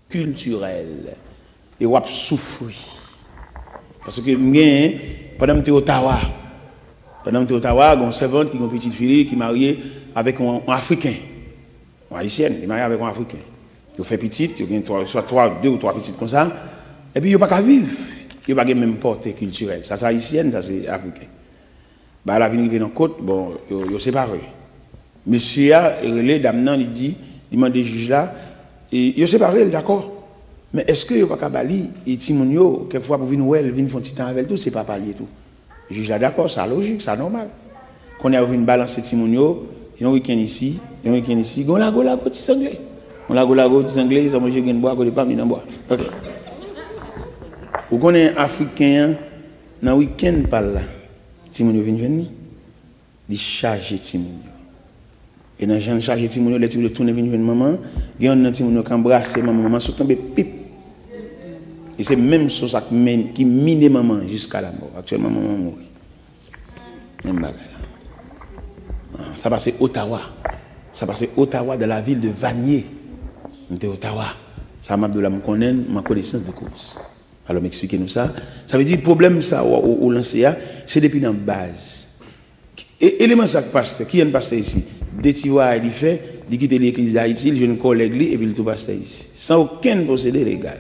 culturelle. Et on a souffert. Parce que pendant que tu es au Ottawa, il y a une servante qui a une petite fille qui est mariée avec un Africain. Une haïtienne, qui est mariée avec un Africain. Il fait petite, il y a soit 2 ou 3 petites comme ça. Et puis il n'y a pas qu'à vivre. Il n'y a pas même portée culturelle. Ça c'est haïtienne, ça c'est africain. Bah, la vie dans la côte, bon, ils sont séparés. Monsieur a relé, dame, il dit, il demande des juges là, et ils sont séparés, d'accord. Mais est-ce que il n'y a pas qu'à bali, et Timonio, quelquefois pour venir, elle vient faire un petit temps avec tout, c'est pas parler tout. Le juge là, d'accord, c'est logique, c'est normal. Quand on a venu balancer Timonio, il y a un week-end ici, gola, petit anglais. On la petit anglais, ils ont mangé une bois, ils pas mis dans bois. Ok. Vous connaissez un Africain, dans le week-end par là, Timonio vient venir, il charge Timonio. Et dans le charge Timonio, les Timonio tournent venir maman, il y a un Timonio qui embrasse maman, sont tombés pip. Et c'est même ça qui mine maman jusqu'à la mort. Actuellement, maman mourit. Même bagarre. Ça passe Ottawa. Ça passe Ottawa, de la ville de Vanier. De Ottawa. Ça m'a de la ma connaissance de cause. Alors, m'expliquez-nous ça. Ça veut dire, le problème, ça, au lancer, c'est depuis dans la base. Et élément ça pasteur, qui est un pasteur ici? Détiwa, il fait, il quitte l'église d'Haïti, il jeune collègue, et puis il tout pasteur ici. Sans aucun procédé légal.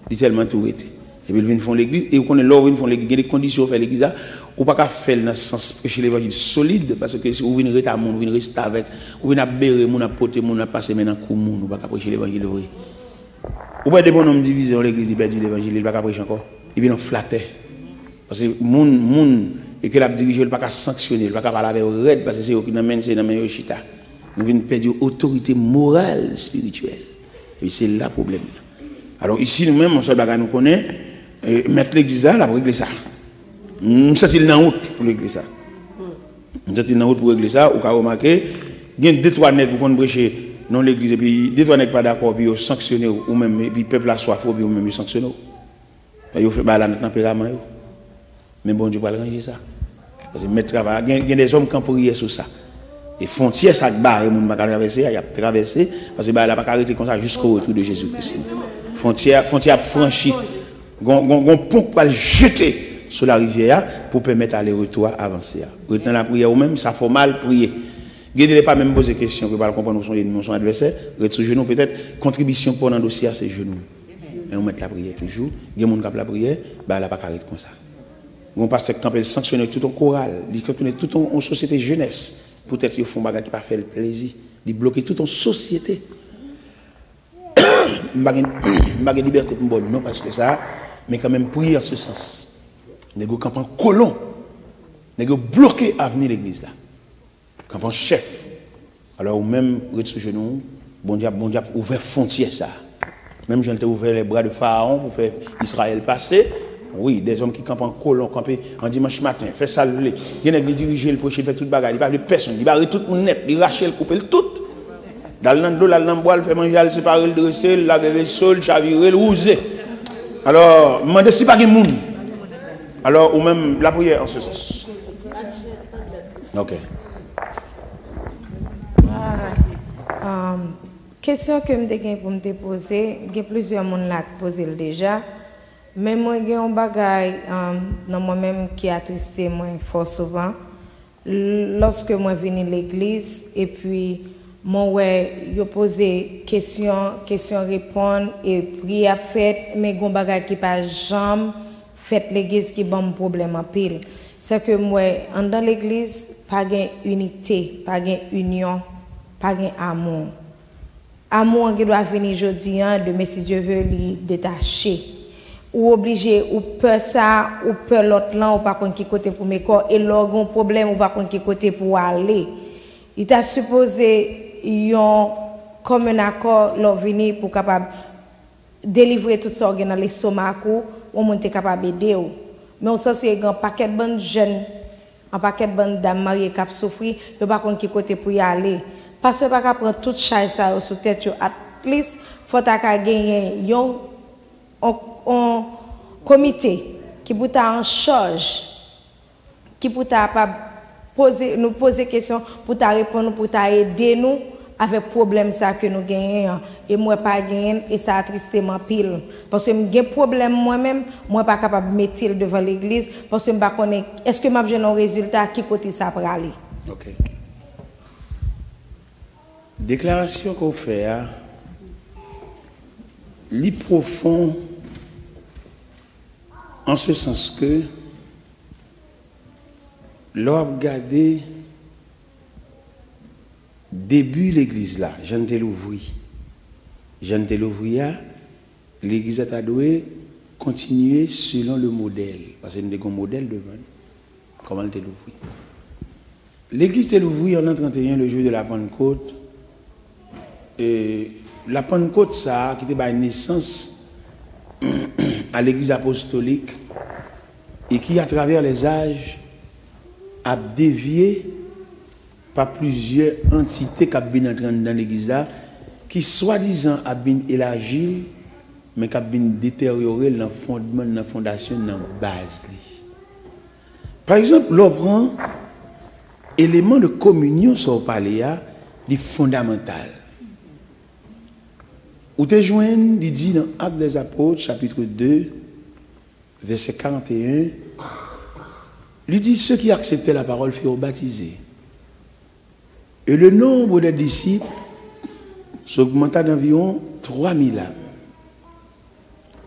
Il tellement tout été. Et puis il vient faire l'église, et vous connaissez l'or, ils font l'église, il y a des conditions pour faire l'église, ou pas qu'à faire dans le sens prêcher l'évangile solide, parce que si vous venez rester à monde, vous venez rester avec, vous venez à bérer, vous venez à porter, vous venez à passer maintenant coup, vous pas qu'à prêcher l'évangile vrai. Ou pas des bonhommes divisés dans l'église, il perd l'évangile, il pas qu'à prêcher encore. Il vient flatter. Parce que moun et que la dirige, il pas qu'à sanctionner, il pas qu'à parler avec red, parce que c'est eux qui n'amènent, c'est dans le chita. Nous venons perdre autorité morale, spirituelle. Et c'est là le problème. Alors ici, nous-mêmes, on se bagarre, nous connaît, mettre l'église là, pour régler ça. Nous sommes dans la route pour régler ça. Nous sommes dans la route pour régler ça, ou qu'à remarquer, il y a 2-3 nègres qui vont prêcher dans l'église, et puis 2-3 nègres pas d'accord, puis ils sanctionnent, ou même, et puis le peuple a soif, puis ils même sanctionnent. Ils font la notre tempérament. Mais bon Dieu va ranger ça. Parce que mettre travail, il y a des hommes qui ont prié sur ça. Et frontières, ça barre, les gens ne peuvent pas traverser, il y a traversé, parce qu'il n'a pas arrêté comme ça jusqu'au retour de Jésus-Christ. Frontière franchie. On pont pour le jeter sur la rivière pour permettre à aller-retour avancer. Retenir la prière ou même, ça fait mal prier. Vous ne pas même poser des questions, que vous ne comprendre son adversaire, vous êtes sur genoux peut-être, contribution pour un dossier à ses genoux. Et on met la prière toujours. Il y a des gens qui ont la prière, elle n'a pas arrêté comme ça. On passe quand elle sanctionne tout en chorale, il sanctionne tout en société jeunesse. Peut-être qu'ils font des choses qui ne pas faire le plaisir. Ils bloquent tout en société. Je n'ai pas de liberté pour moi, non, parce que ça, mais quand même prier en ce sens. Nous avons campagne colon. Nous avons bloqué l'avenir de l'église là. Campagne chef. Alors, même, sur genoux, bon Dieu ouvert frontière ça. Même j'ai ouvert les bras de Pharaon pour faire Israël passer. Oui, des hommes qui campent en colon, campent en dimanche matin, fait ça le lait. Il y en a qui dirigent le prochain, fait toute bagarre. Il ne parle de personne, il barre tout le monde net, il rache, il coupe tout. Dans le dos, dans le bois, il fait manger, il sépare, il dresse, il lave le sol, il chavire, il rouse. Alors, je me demande si pas de monde. Alors, ou même la prière en ce sens. Ok. Question que je vais me poser, il y a plusieurs personnes qui posé déjà. Mais moi, j'ai un bagage dans moi-même qui a attristé moi fort souvent. Lorsque moi venu à l'église et puis moi je posé question répondre et prière faite, mais j'ai un bagage qui pas jamais fait l'église qui bon problème en pile. C'est que moi dans l'église pas gain unité, pas gain union, pas gain amour. Amour qui doit venir aujourd'hui de mais si Dieu veut lui détacher. Ou obligé ou peur ça ou peur l'autre là ou pas qui côté pour mes corps et l'orgon problème ou pas qui côté pour aller il t'a supposé yon comme un accord leur venir pour capable délivrer tout ça dans l'estomac ou monde capable aider mais on sens c'est un paquet de bonnes jeunes un paquet de bonnes dames mariées qui souffrir yo pas qui côté pour y aller parce que pas prendre toute charge ça sur tête at least faut ta gagner yon un comité qui peut être en charge, qui peut nous poser questions, pour répondre, pour aider nous avec problème ça que nous gagnons et moi pas gagner et ça tristement pile parce que j'ai problème moi-même moi pas capable de mettre devant l'église parce que je pas connais est-ce que m'a j'ai un résultat qui côté ça pour aller. OK. Déclaration qu'on fait li profond en ce sens que l'on regardé début l'église là, j'en ai l'ouvrir. L'église a dû continuer selon le modèle. Parce que nous avons un modèle devant. Comment elle l'ouvrir? L'église est l'ouvrir en l'an 31, le jour de la Pentecôte. Et la Pentecôte, ça, qui était la naissance à l'église apostolique et qui, à travers les âges, a dévié par plusieurs entités qui ont été entrées dans l'église là, qui soi-disant ont été élargies, mais qui ont été détériorées dans le fondement, dans la fondation, dans la base. Par exemple, l'on prend élément de communion sur le palais, c'est fondamental. Ou te joignent, il dit dans Actes des Apôtres, chapitre 2, verset 41, il dit ceux qui acceptaient la parole furent baptisés. Et le nombre des disciples s'augmenta d'environ 3000 âmes.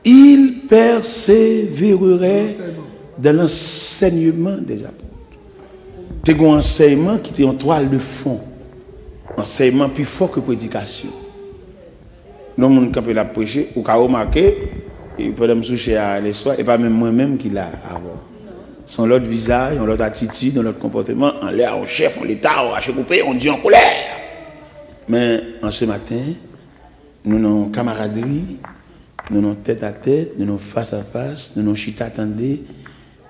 Ils persévéreraient dans l'enseignement des apôtres. C'est un enseignement qui était en toile de fond. Enseignement plus fort que prédication. Non, mon cap l'a prêché, ou qu'a remarqué, il peut me soucher à l'espoir, et pas même moi-même qui l'a avant. Son l'autre visage, l'autre attitude, l'autre comportement, en l'air, en chef, en l'état, en coupé, on dit en colère. Mais en ce matin, nous avons camaraderie, nous avons tête à tête, nous avons face à face, nous avons chita attendez,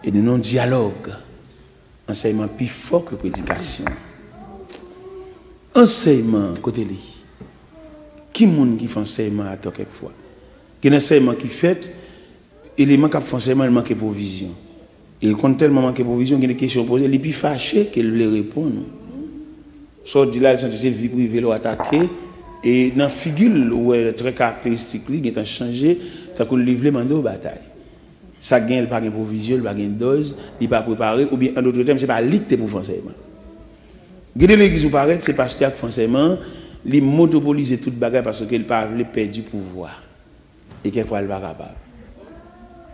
et nous avons dialogue. Enseignement plus fort que prédication. Enseignement, côté lui. Qui monde qui fait enseignement à toi quelquefois? Qui enseignement qui fait, élément qui fait enseignement, il manque de provision. Il compte tellement manquer de provision qu'il y a des questions posées, il est plus fâché qu'il les répond. Soit dit là, il sent ses vie privée l'ont attaqué, et dans la figure où elle est très caractéristique, il a changé, ça qu'on livre mandé aux batailles. Ça gagne, il pas de provision, il pas de dose, il pas préparé, ou bien en d'autres termes, c'est pas lui qui pour enseignement. Guider l'église ou paraître, c'est pasteur qui fait enseignement, il monopolise toute bagarre parce qu'il parle perdre du pouvoir. Et quelquefois, il n'est pas capable.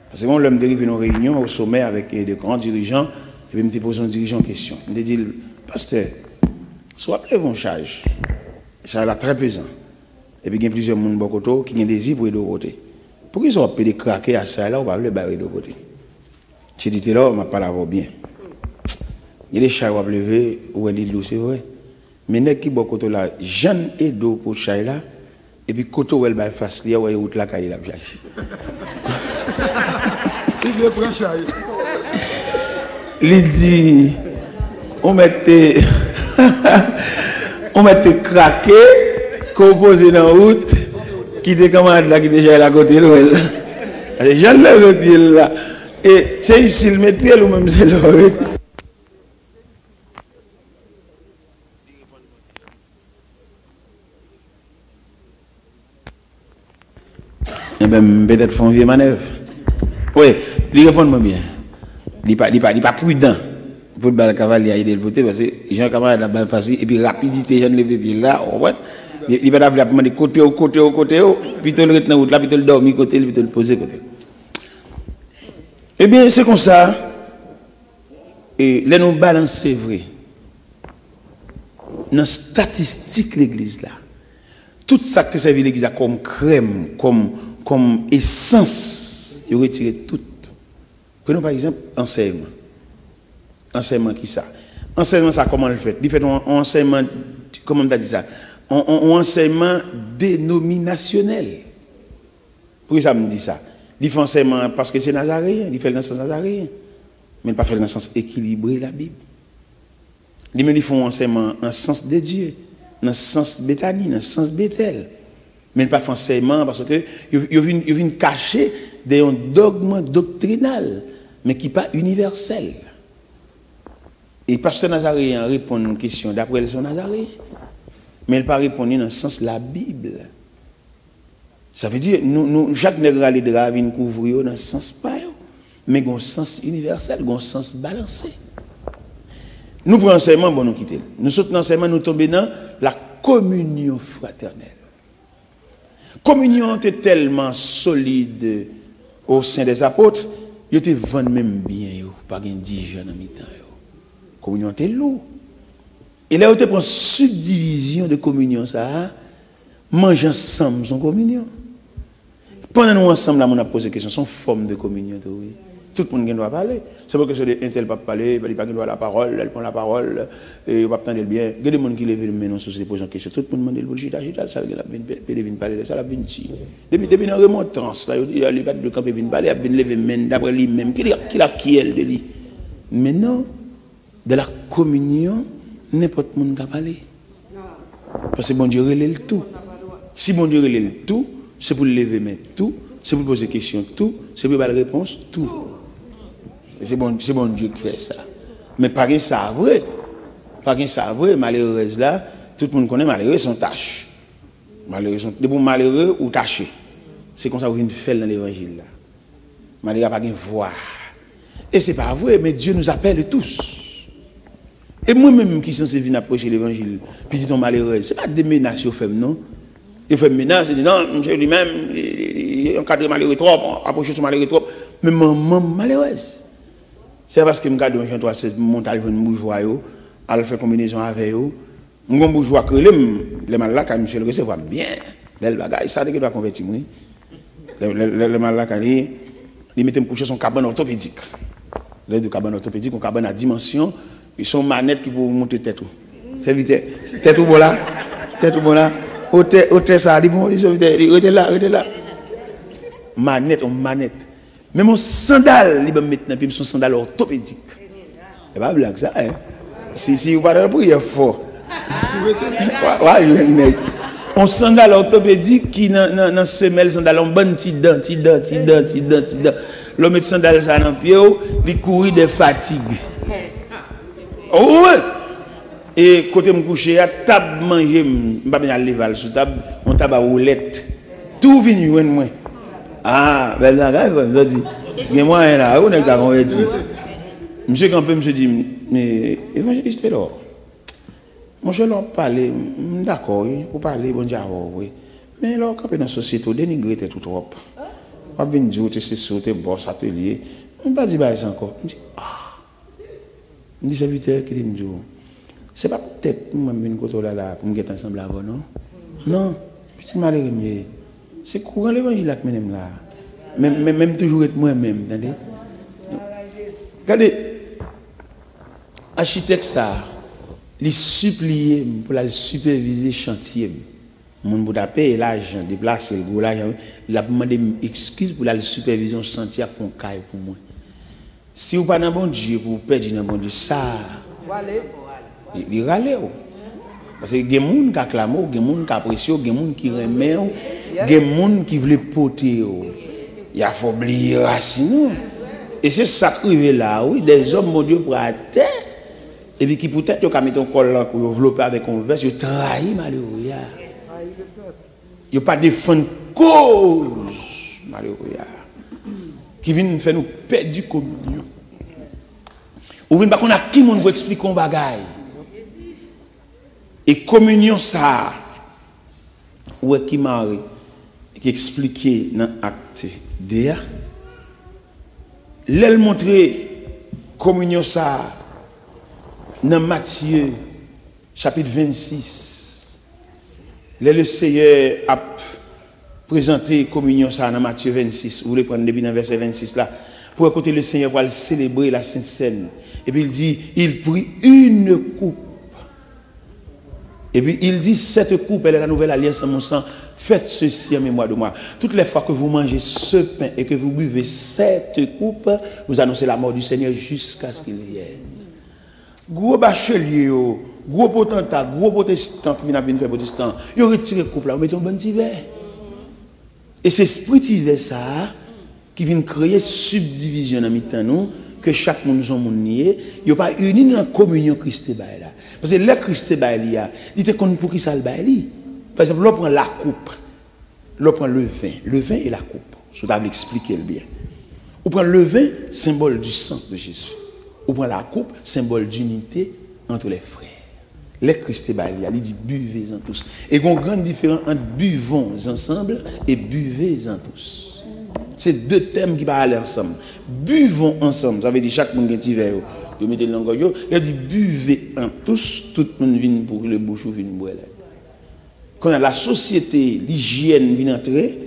Parce que quand l'homme dérive une réunion au sommet avec des grands dirigeants, je vais me poser un dirigeant en question. Je me dis, pasteur, soit appelé vos charges. Ça est très pesant. Et puis il y a plusieurs monde beaucoup qui ont des désir pour les deux côtés. Pourquoi ils ont appelé craquer à ça là, on va le barrer de deux côtés. Je dis, là, on ne va pas l'avoir bien. Il y a des chars qui vont lever, ou elle dit, c'est vrai. Mais les gens qui sont côté là, jeune et d'eau pour char là, et puis côté où elle va faire face, il y a une route là qui est là. Il est prend char. Il dit, on mettait craqué, composé dans la route, qui était commande là, qui était déjà à côté de l'ouest. J'en lève le pied là. Et c'est ici, le mettre pied ou même c'est l'ouest. Eh bien, peut-être font une vieille manœuvre. Oui, il répond bien. Il n'est pas prudent. Pour le cavalier à aider le voter parce que Jean Camarade a bien facile et puis rapidité, Jean levé pied là, il va avoir de côté, puis il le dans route là, puis il le dormir côté, puis il le poser côté. Eh bien, c'est comme ça. Et là, nous balancer vrai. Dans la statistique de l'église là, tout ça qui servi l'église comme crème, comme essence, il retire tout. Prenons par exemple enseignement. Enseignement qui ça? Enseignement ça comment le fait? Il fait un enseignement, comment on dit ça? Un enseignement dénominationnel. Pourquoi ça me dit ça? Il fait enseignement parce que c'est nazaréen, il fait dans le sens nazaréen. Mais il ne pas fait dans le sens équilibré la Bible. Ils font un enseignement en sens de Dieu, dans le sens Béthanie, dans le sens Bethel. Mais il ne pas fait enseignement parce que il vient cacher des dogmes doctrinal, mais qui n'est pas universel. Et pasteur nazaréen répond à une question d'après le son nazaréen. mais elle pas répondre dans le sens de la Bible. Ça veut dire, chaque nègre à l'hydra vient couvrir dans le sens pas, mais dans le sens universel, dans le sens balancé. Nous prenons enseignement, bon, nous quitter. Nous sautons enseignement, nous tombons dans la communion fraternelle. Communion était tellement solide au sein des apôtres, ils étaient vendus même bien, pas de 10 jeunes en mi-temps. Communion était lourd. Et là, ils prend subdivision de communion, ça, manger ensemble son communion. Pendant nous ensemble, là, on a posé la question, son forme de communion, oui. Tout le monde doit parler. C'est pas que c'est un tel pas parler, il pas doit la parole, elle prend la parole, et il va attendre bien. Il y a des gens qui lèvent maintenant sur ces posent question. Tout le monde demande le bullshit, ça vient parler de ça, la vient ici. Depuis une remontance, là, il y a les battes de camp, il vient parler, il vient lever main d'après lui-même, qui elle de lui. Mais non, de la communion, n'importe monde peut parler. Parce que bon Dieu relève tout. Si bon Dieu relève tout, c'est pour lever main tout, c'est pour poser question tout, c'est pour avoir la réponse tout. C'est bon Dieu qui fait ça. Mais pas que ça vrai. Pas que ça vrai, malheureuse là, tout le monde connaît malheureux son tâche. Malheureux sont des malheureux ou tâchés. C'est comme ça qu'on fait dans l'évangile là. Malheureux pas de voix. Et c'est pas vrai, mais Dieu nous appelle tous. Et moi-même qui suis censé venir approcher l'évangile, puis dis ton malheureux, c'est pas des menaces aux femmes, non? Il fait menace, il dit non, monsieur lui-même, il encadre malheureux trop, approcher son malheureux trop. Mais maman malheureuse. C'est parce que je regarde un Jean 3,16, mon téléphone bourgeois, elle fait combinaison avec eux. Mon bourgeois que les mal là, quand monsieur le recevoir bien, belle bagaille, ça, il doit convertir. Le mal là, quand il met coucher son cabane orthopédique. Le cabane orthopédique, un cabane à dimension, ils sont manettes qui vont monter tête. C'est vite, tête ou bon là, tête ou bon là. Hôtel ça, il était là. Manette. Mais mon sandal, il va mettre dans son sandal orthopédique. C'est pas blague ça, hein? Si vous parlez pour il fort. On sandal orthopédique qui dans semelle sandal on bonne petite dent. L'homme met sandal ça dans pied, il courir des fatigues. Oh ouais. Et côté me coucher à table manger, pas bien aller val sous table, on table à roulette. Tout vient joindre moi. Ah, ben là, je dis, il y a moyen là, on est d'accord dit. Monsieur Campé me dit, mais évangéliste là. Moi je leur parler, d'accord, pour parler bon Dieu oui. Mais là quand dans la société, dénigrer tout trop. Pas bien dire que c'est sauter boss atelier. On pas dire ça encore. Je dis ah. Je dis serviteur qui me dit c'est pas peut-être moi-même côté là pour me mettre ensemble avant non. Non, petit malheureux. C'est courant l'évangile là que même là. Même toujours être moi-même, attendez. Regardez, architecte ça, il supplie pour la superviser chantier. Mon bout payer l'argent, déplacer le gros l'argent, il a demandé excuse pour la supervision chantier à fond caille pour moi. Si vous pas dans bon Dieu pour perdre dans bon Dieu ça. Il râle. Parce que il y a des gens qui acclament, il y a des gens qui apprécient, il y a des gens qui remettent, il y a des gens qui veulent porter. Il faut oublier les racines. Et c'est ça qui arrive là, oui, des hommes, mon Dieu, pour la terre. Et puis qui peut-être ont mis un col pour développer avec un verse, ils trahissent malheureux. Ils n'ont pas défendu cause malheureux. Qui viennent faire nous perdre du communion. Ou bien qu'on a qui monde pour expliquer un bagage. Et communion ça, ou qui Marie, qui expliquait dans l'acte d'hier, l'elle montrer communion ça dans Matthieu chapitre 26. Le Seigneur a présenté communion ça dans Matthieu 26. Vous voulez prendre depuis dans verset 26 là, pour écouter le Seigneur pour célébrer la Sainte Seine. Et puis il dit, il prit une coupe. Et puis il dit, cette coupe, elle est la nouvelle alliance en mon sang. Faites ceci en mémoire de moi. Toutes les fois que vous mangez ce pain et que vous buvez cette coupe, vous annoncez la mort du Seigneur jusqu'à ce qu'il vienne. Gros bachelier, gros potentat, gros protestant qui vient faire protestant, ils ont retiré la coupe là, ils mettent un bon petit verre. Et c'est ce petit verre ça qui vient créer subdivision dans mi-temps nous, que chaque monde son monde nié, yo pas uni dans la communion Christ bail là. Parce que le Christ bail là, il était connu pour qui ça le bail. Par exemple, l'on prend la coupe, l'on prend le vin et la coupe. Je vais expliquer bien. On prend le vin, symbole du sang de Jésus. On prend la coupe, symbole d'unité entre les frères. Les Christ bail là, il dit buvez-en tous. Et il y a une grande différence entre buvons ensemble et buvez-en tous. C'est deux thèmes qui parlent aller ensemble. Buvons ensemble, ça veut dire chaque monde qui est petit verre, vous mettez le langage, il dit buvez en tous, tout le monde vient pour le bouchon vient boire. Quand la société, l'hygiène vient entrer,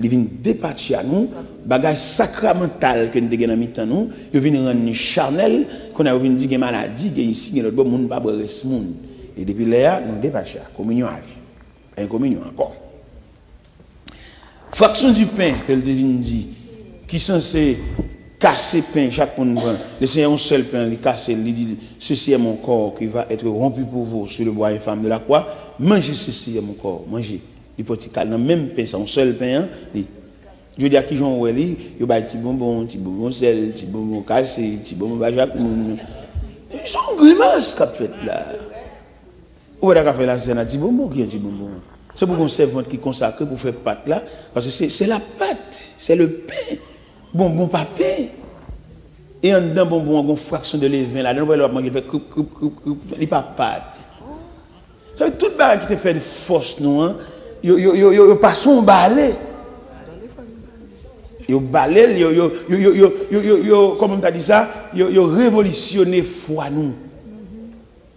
il vient dépatcher à nous, bagage sacramental que nous avons dans mi-temps nous, il vient rendre charnel, qu'on a vient dire maladie, que ici, il y a d'autres monde pas boire ce monde. Et depuis là, nous dépatcher, communion aller. Communion encore. Fraction du pain, que le divine dit, qui est censé casser pain, chaque monde prend. Le Seigneur un seul pain, il casse, il dit, ceci est mon corps qui va être rompu pour vous sur le bois infâme de la croix. Mangez ceci est mon corps, mangez. Il peut dire, dans le même pain, c'est un seul pain. Je veux dire, qui j'en vois, il y a des petits bonbons sel, petits bonbons cassés, petits bonbons bajac. Ils sont grimaces qu'a fait là. Où est-ce qu'on fait la scène à petits bonbons, qui est petit bonbon? C'est pour qu'on servante qui consacre pour faire pâte là, parce que c'est la pâte, c'est le pain. Bonbon pas pain. Et en dedans bonbon, on a une fraction de levain là, on va manger fait il pas pâte. Ça veut tout bagarre qui te fait de force nous hein. Yo pas son balai. Yo balai, yo comment on t'a dit ça, yo révolutionner foi nous.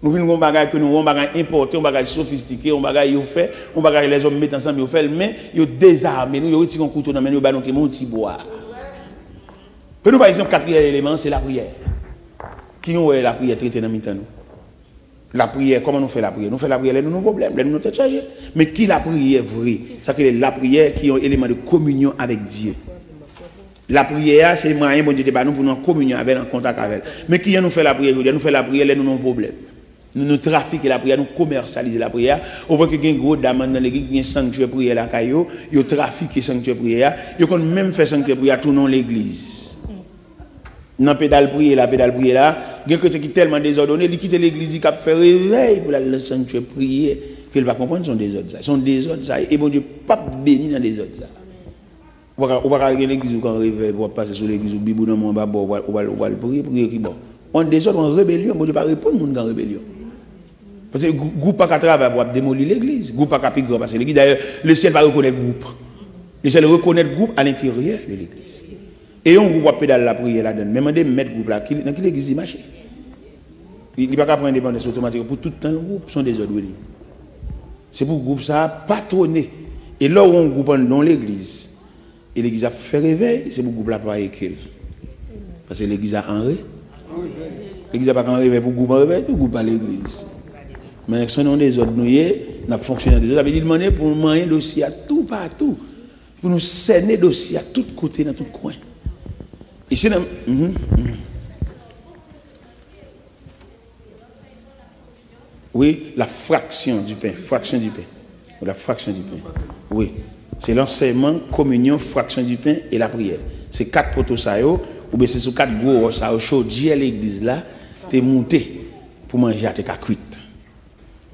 Nous venons un bagage que nous, un bagage importé, un bagage sophistiqué, un bagage yo fait, un bagage les hommes mettent ensemble, yo fait, mais yo désarmé, nous yo retiré un couteau dans main, yo ba nous qui monte bois. Pour nous par exemple quatrième élément, c'est la prière. Qui on la prière traité dans mi-temps nous. La prière, comment nous fait la prière? Nous fait la prière, nous nos problèmes, nous tête chargée. Mais qui la prière vraie? Ça que la prière qui est un élément de communion avec Dieu. La prière, c'est moyen bon Dieu de nous pour nous en communion avec, en contact avec. Mais qui nous fait la prière? Nous fait la prière, nous nos problèmes. Nous trafiquons la prière, nous commercialisons la prière. Au point que y a un gros dame dans l'église qui a un sanctuaire prière la caillou, ils trafiquent le sanctuaire prière, ils ont même fait sanctuaire prière tout dans l'église. Dans pédale prière là, il y a quelqu'un qui est tellement désordonné, il quitte l'église, il a fait réveil pour aller dans le sanctuaire prière, qu'il va comprendre son désordre ça. Son désordre ça et bon Dieu pas béni dans désordre ça. On va aller l'église quand réveil pour passer sur l'église ou bibou dans mon bas on va prier qui bon. On désordre en rébellion, bon Dieu pas répondre monde en rébellion. Parce que le groupe pas qu'à travailler pour démolir l'église. Le groupe pas qu'à plus grand. Parce que l'église, d'ailleurs, le ciel va reconnaître le groupe. Le ciel reconnaître le groupe à l'intérieur de l'église. Et on groupe pédale la prière là-dedans. Même on mettre le groupe là, dans qui l'église marche. Il n'y a pas qu'à prendre indépendance automatique. Pour tout le temps, le groupe sont des ordres. C'est pour le groupe ça patronner. Et là où on groupe dans l'église, et l'église a fait réveil, c'est pour le groupe là pour écrire. Parce que l'église a en réveil. L'église n'a pas en réveil pour le groupe en réveil, tout le groupe à l'église. Mais si on a des ordres noués, on a fonctionné des autres. Ça veut dire demander pour nous manger dossier à tout partout. Pour nous cerner dossier à tous côtés, dans tous coins. Et c'est Oui, la fraction du pain. Fraction du pain. La fraction du pain. Oui. C'est l'enseignement, communion, fraction du pain et la prière. C'est 4 poteaux ça ou bien c'est sur 4 gros ça chaud à l'église là, tu es monté pour manger à tes cuite.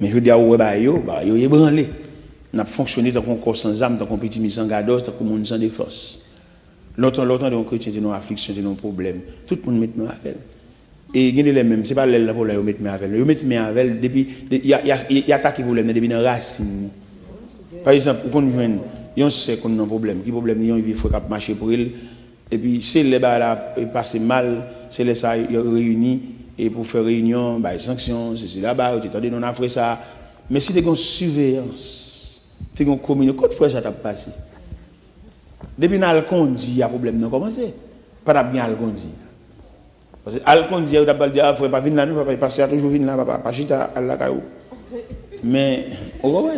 Mais je dis à yo ébranlé. On a fonctionné dans un corps sans âme, dans un petit mis sans gardos, dans un monde sans défense. Longtemps, de chrétiens, de nos afflictions, de nos problèmes. Tout le monde met nous avec. Et il y a les mêmes, ce n'est pas les problèmes, ils mettent avec. Ils mettent avec depuis, il y a attaqué problème depuis dans racine. Par exemple, pour nous joindre, on sait qu'on a un problème. Qui problème, il faut qu'on marche pour elle. Et puis, si les bas passent mal, c'est les ça réunis. Et pour faire réunion, bah, sanctions, c'est là-bas, tu attendais, on a fait ça. Mais si tu as une surveillance, tu as une communication, quand fois ça t'a passé? Depuis qu'on dit, il y a un problème, non commencé. Pas bien Alcondi. Parce que Alcondi, il a dit, il ne faut pas venir là, il ne faut pas passer à toujours venir là, pas chita à la caillou. Mais, on va voir.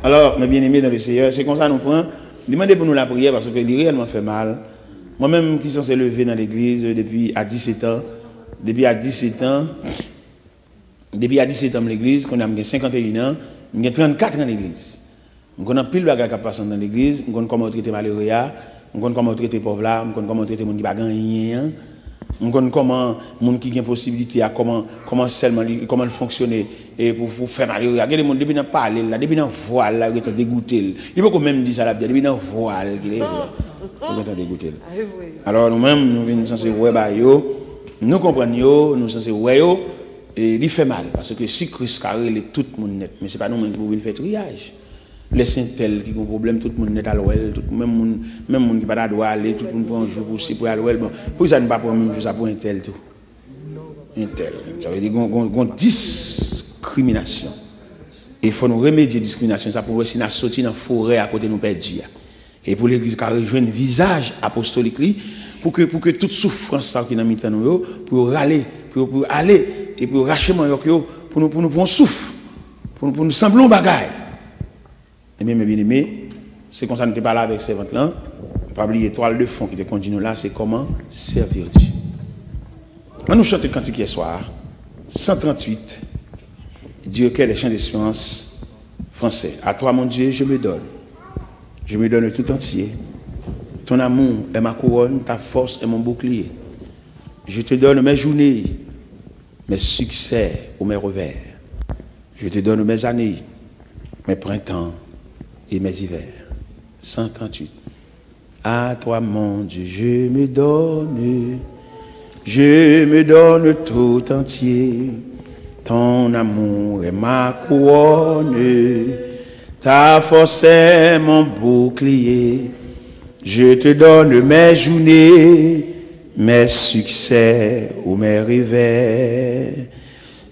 Alors, mes bien-aimés dans le Seigneur, c'est comme ça nous prenons. Demandez pour nous la prière parce que il réellement fait mal. Moi-même qui suis censé lever dans l'église depuis à 17 ans, depuis à 17 ans, l'église, quand on a 51 ans, on a 34 ans dans l'église. On a pile de bagages qui passent dans l'église, on a comment traiter malheureux, on a comment traiter pauvre là, on a comment traiter les gens qui ne gagnent rien. On connaît comment monde qui a possibilité à comment seulement comment fonctionner et pour faire mal. Regardez monde depuis dans parler là, depuis dans voile là, il est dégoûté. Il peut même dire ça là, depuis dans voile qu'il est. On est dégoûté. Alors nous-mêmes nous venons censé ouais ba yo, nous comprenons yo, nous censé ouais yo et il fait mal parce que si Christ carré tout le monde net, mais c'est pas nous-mêmes qui pouvons faire triage. Les saints-tels qui ont un problème, tout le monde n'est à l'ouel, même monde qui pas droit aller, tout le monde prend un jour pour si pour aller l'ouel. Bon, pour ça ne pas prendre même jour ça pour un tel tout. Un tel. Ça veut dire qu'on discrimination. Et il faut nous remédier discrimination ça pour si nous sortir dans la forêt à côté de nous perdus. Et pour l'église qui a rejoint un visage apostolique pour que toute souffrance ça qui est dans mitan nous pour aller pour aller et pour racher pour nous souffle pour nous semblons bagaille. Et bien, mes bien-aimés, c'est comme ça que nous pas là avec ces ventes-là. Pas oublier l'étoile de fond qui était continue là, c'est comment servir Dieu. On nous chante le cantique hier soir, 138, Dieu quel est chant d'espérance français. À toi, mon Dieu, je me donne tout entier. Ton amour est ma couronne, ta force est mon bouclier. Je te donne mes journées, mes succès ou mes revers. Je te donne mes années, mes printemps et mes hivers. 138. À toi, mon Dieu, je me donne tout entier. Ton amour est ma couronne, ta force est mon bouclier. Je te donne mes journées, mes succès ou mes revers.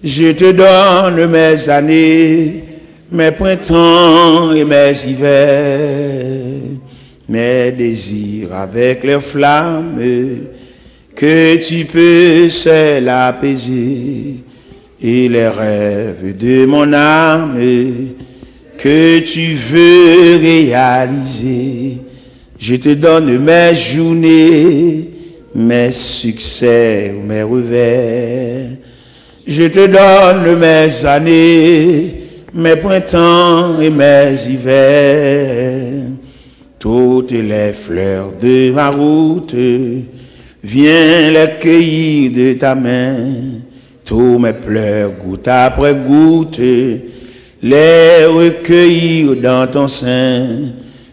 Je te donne mes années, mes printemps et mes hivers, mes désirs avec leurs flammes, que tu peux seul apaiser, et les rêves de mon âme, que tu veux réaliser. Je te donne mes journées, mes succès ou mes revers. Je te donne mes années, mes printemps et mes hivers, toutes les fleurs de ma route, viens les cueillir de ta main, tous mes pleurs goutte après goutte, les recueillir dans ton sein.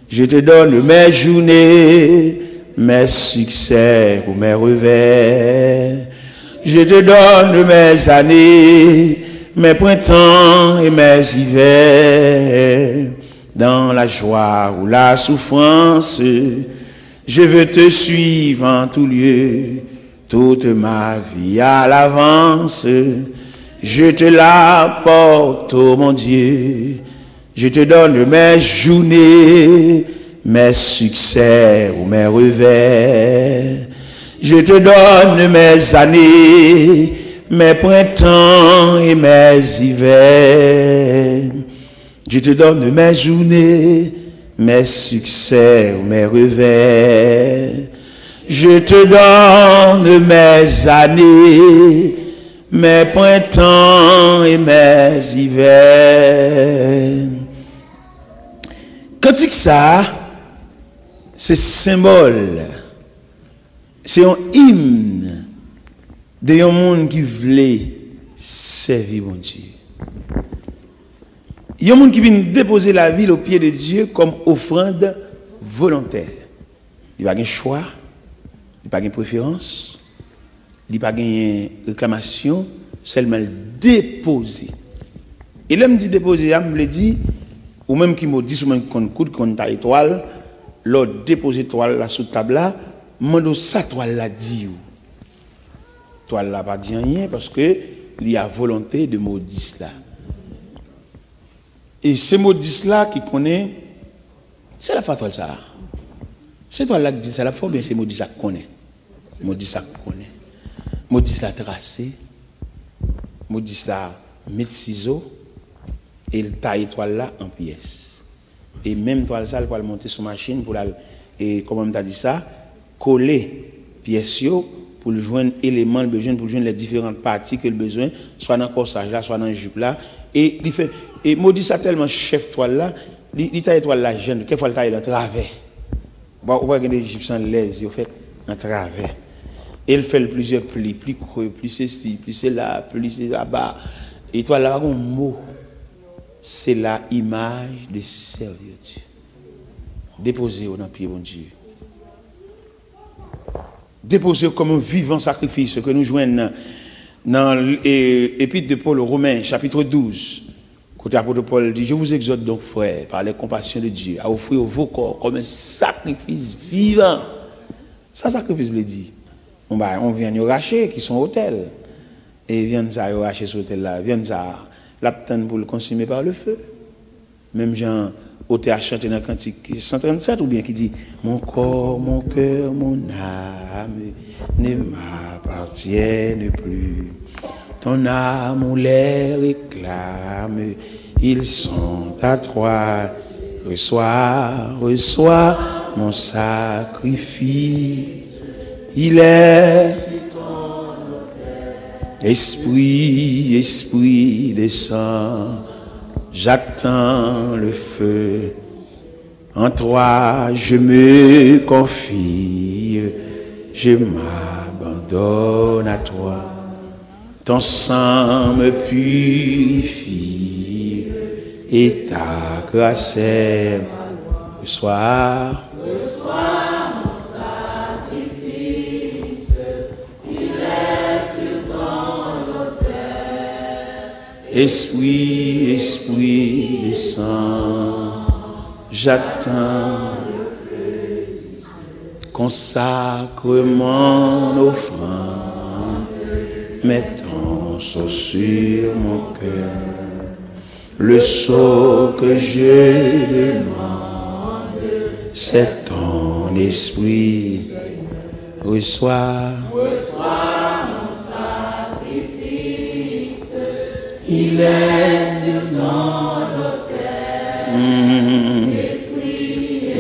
Je te donne mes journées, mes succès ou mes revers. Je te donne mes années, mes printemps et mes hivers, dans la joie ou la souffrance, je veux te suivre en tout lieu, toute ma vie à l'avance, je te l'apporte, oh mon Dieu, je te donne mes journées, mes succès ou mes revers, je te donne mes années, mes printemps et mes hivers. Je te donne mes journées, mes succès ou mes revers. Je te donne mes années, mes printemps et mes hivers. Cantique ça, c'est symbole, c'est un hymne de un monde qui voulait servir mon Dieu. Il y a un monde qui vient déposer la vie au pied de Dieu comme offrande volontaire. Il n'y a pas de choix, il n'y a pas de préférence, il n'y a pas de réclamation, seulement déposer. Et l'homme dit déposer, il me dit, ou même qui me dit, ou même qu'on coûte, qu'on ta étoile, l'autre déposer toile là sous table là, mando sa toile là dit ou. Toile là pas dit rien parce que il y a volonté de maudit là. Et ces maudits là qui connaît, c'est la fatwa ça. C'est toi là qui dit ça la fois bien c'est maudit ça connaît. Maudit ça connaît. Maudit là tracé. Maudit là met ciseaux et il taille toile là en pièces. Et même toile ça, il va monter sur machine pour la, et comme on t'a dit ça, coller pièces pour joindre éléments besoin pour joindre les différentes parties que le besoin, soit dans le corsage là, soit dans le jupe là, et il fait et maudit ça tellement chef toile là, il taille toile là jeune, quelquefois il taille en travers. Bon, on voit que les Égyptiens les ils fait en travers. Et il fait plusieurs plis, plus creux, plus ceci, plus cela, plus c'est là-bas. Et toi là, un mot, c'est la image de servir Dieu. Déposez dans le pied de Dieu. Déposez comme un vivant sacrifice que nous joignons dans l'épître de Paul aux Romains, chapitre 12. Côté apôtre Paul dit, je vous exhorte donc, frères, par les compassions de Dieu, à offrir vos corps comme un sacrifice vivant. Ça, sacrifice, veut dire. On vient nous racher, qui sont hôtels. Et viennent ça racher ce hôtel-là. Viennent ça, l'aptendre pour le consumer par le feu. Même Jean, hôtel a chanté dans le cantique 137, ou bien qui dit, mon corps, mon cœur, mon âme ne m'appartiennent plus. Ton âme les réclame, ils sont à toi. Reçois, reçois mon sacrifice. Il est Esprit, Esprit descend, j'attends le feu. En toi je me confie, je m'abandonne à toi. Ton sang me purifie et ta grâce est le soir. Esprit, Esprit descend, j'attends le feu. Consacre mon offrande, mets ton sceau sur mon cœur. Le sceau que je demande, c'est ton esprit. Reçois. Il est sur ton autel, Esprit,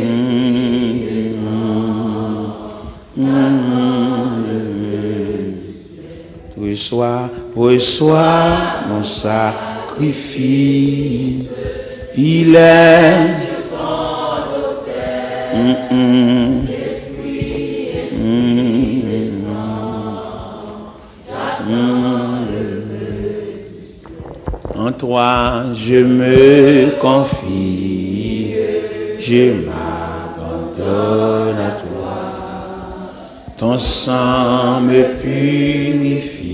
Reçois, reçois mon sacrifice. Il est sur ton autel, en toi je me confie, je m'abandonne à toi. Ton sang me purifie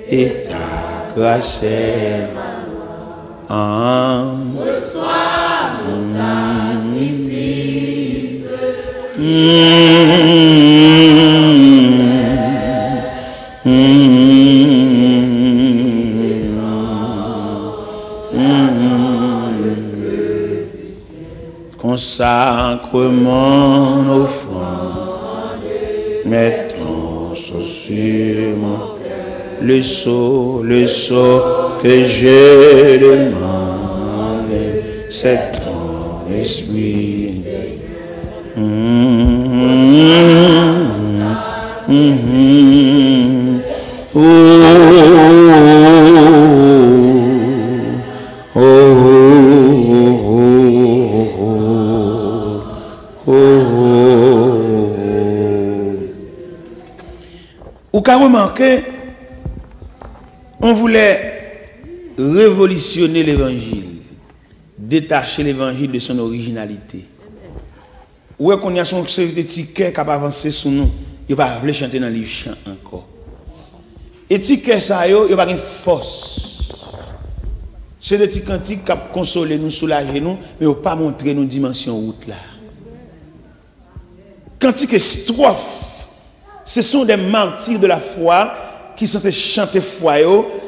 et ta grâce est ma loi. Reçois mon sacrifice. Consacre mon offrande, mets ton sceau sur mon cœur. Le sceau que je demande, c'est ton esprit. Ou qu'à remarquer, on voulait révolutionner l'évangile, détacher l'évangile de son originalité. Ou est-ce qu'on y a son ticket qui a avancé sur nous, il va pas chanter dans le livre chant encore. Et ticket ça, il n'y a pas de force. C'est des petits cantiques qui consolent nous, soulager nous, mais il ne pas montrer nos dimensions route là. Cantique et strophe, ce sont des martyrs de la foi qui sont chanter foi,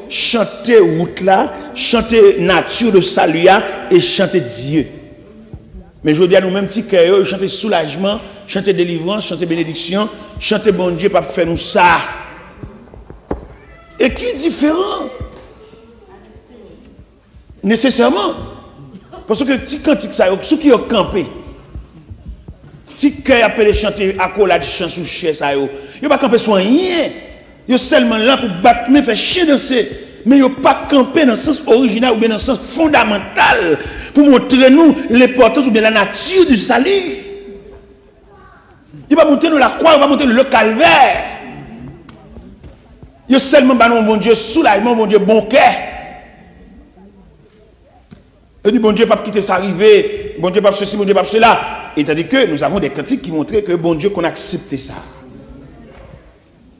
chanter route là, chanter nature de salut et chanter Dieu. Mais je dis à nous-mêmes, chanter soulagement, chanter délivrance, chanter bénédiction, chanter bon Dieu, pas faire nous ça. Et qui est différent? Nécessairement. Parce que si cantique ça, ceux qui ont campé, si cœur appelé chanter accolade chant sous chaise ça yo pas camper sur rien, yo seulement là pour battre mais faire chien danser, mais yo pas camper dans le sens original ou bien dans le sens fondamental pour montrer nous l'importance ou bien la nature du salut. Il va monter dans la croix, il va monter dans le calvaire. Il y a seulement bon Dieu soulagement, bon Dieu bon cœur. Il dit bon Dieu pas quitter ça arriver, bon Dieu pas ceci, bon Dieu pas cela. Et tandis que nous avons des cantiques qui montraient que bon Dieu qu'on a accepté ça.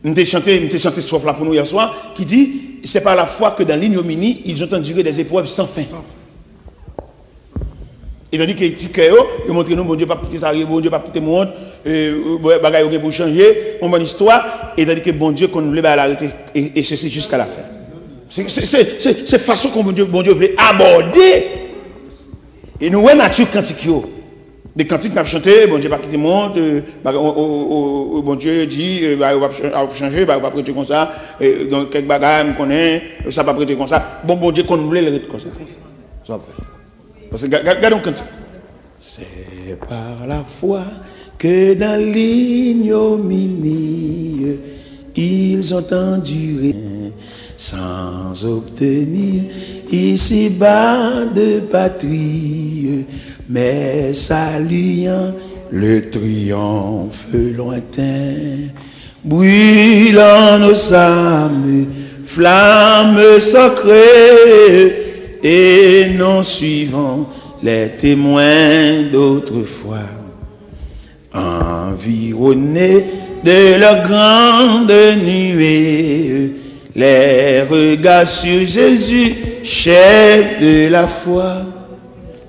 Nous avons chanté cette strophe là pour nous hier soir qui dit c'est par la foi que dans l'ignominie ils ont enduré des épreuves sans fin. Et tandis que les petits cœurs, ils montrent nous bon Dieu pas quitter ça arrive, bon Dieu pas quitter mon honte, bagaille pour changer, une bonne histoire. Et tandis que bon Dieu qu'on nous lève à l'arrêter et ceci jusqu'à la fin. C'est façon que bon Dieu voulait aborder. Et nous voyons nature cantique. Des cantiques n'a chanté, bon Dieu pas quitter monde, bon Dieu dit, on va changer, on va prêter comme ça, quelques bagages, on connaît, ça va prêter comme ça. Bon Dieu qu'on voulait le comme ça. Ça fait. Parce que regardons cantique. C'est par la foi que dans l'ignominie, ils ont enduré sans obtenir ici-bas de patrie, mais saluant le triomphe lointain, brûlant nos âmes, flammes sacrées, et non suivant les témoins d'autrefois, environnés de leur grande nuée, les regards sur Jésus, chef de la foi.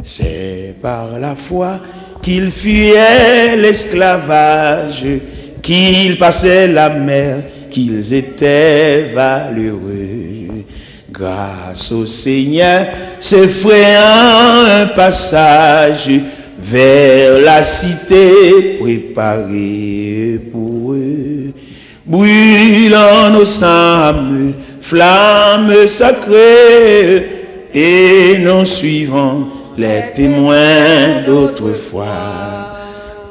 C'est par la foi qu'ils fuyaient l'esclavage, qu'ils passaient la mer, qu'ils étaient valeureux. Grâce au Seigneur, se frayant un passage vers la cité préparée pour eux. Brûlant nos âmes, flammes sacrées, et non suivant les témoins d'autrefois,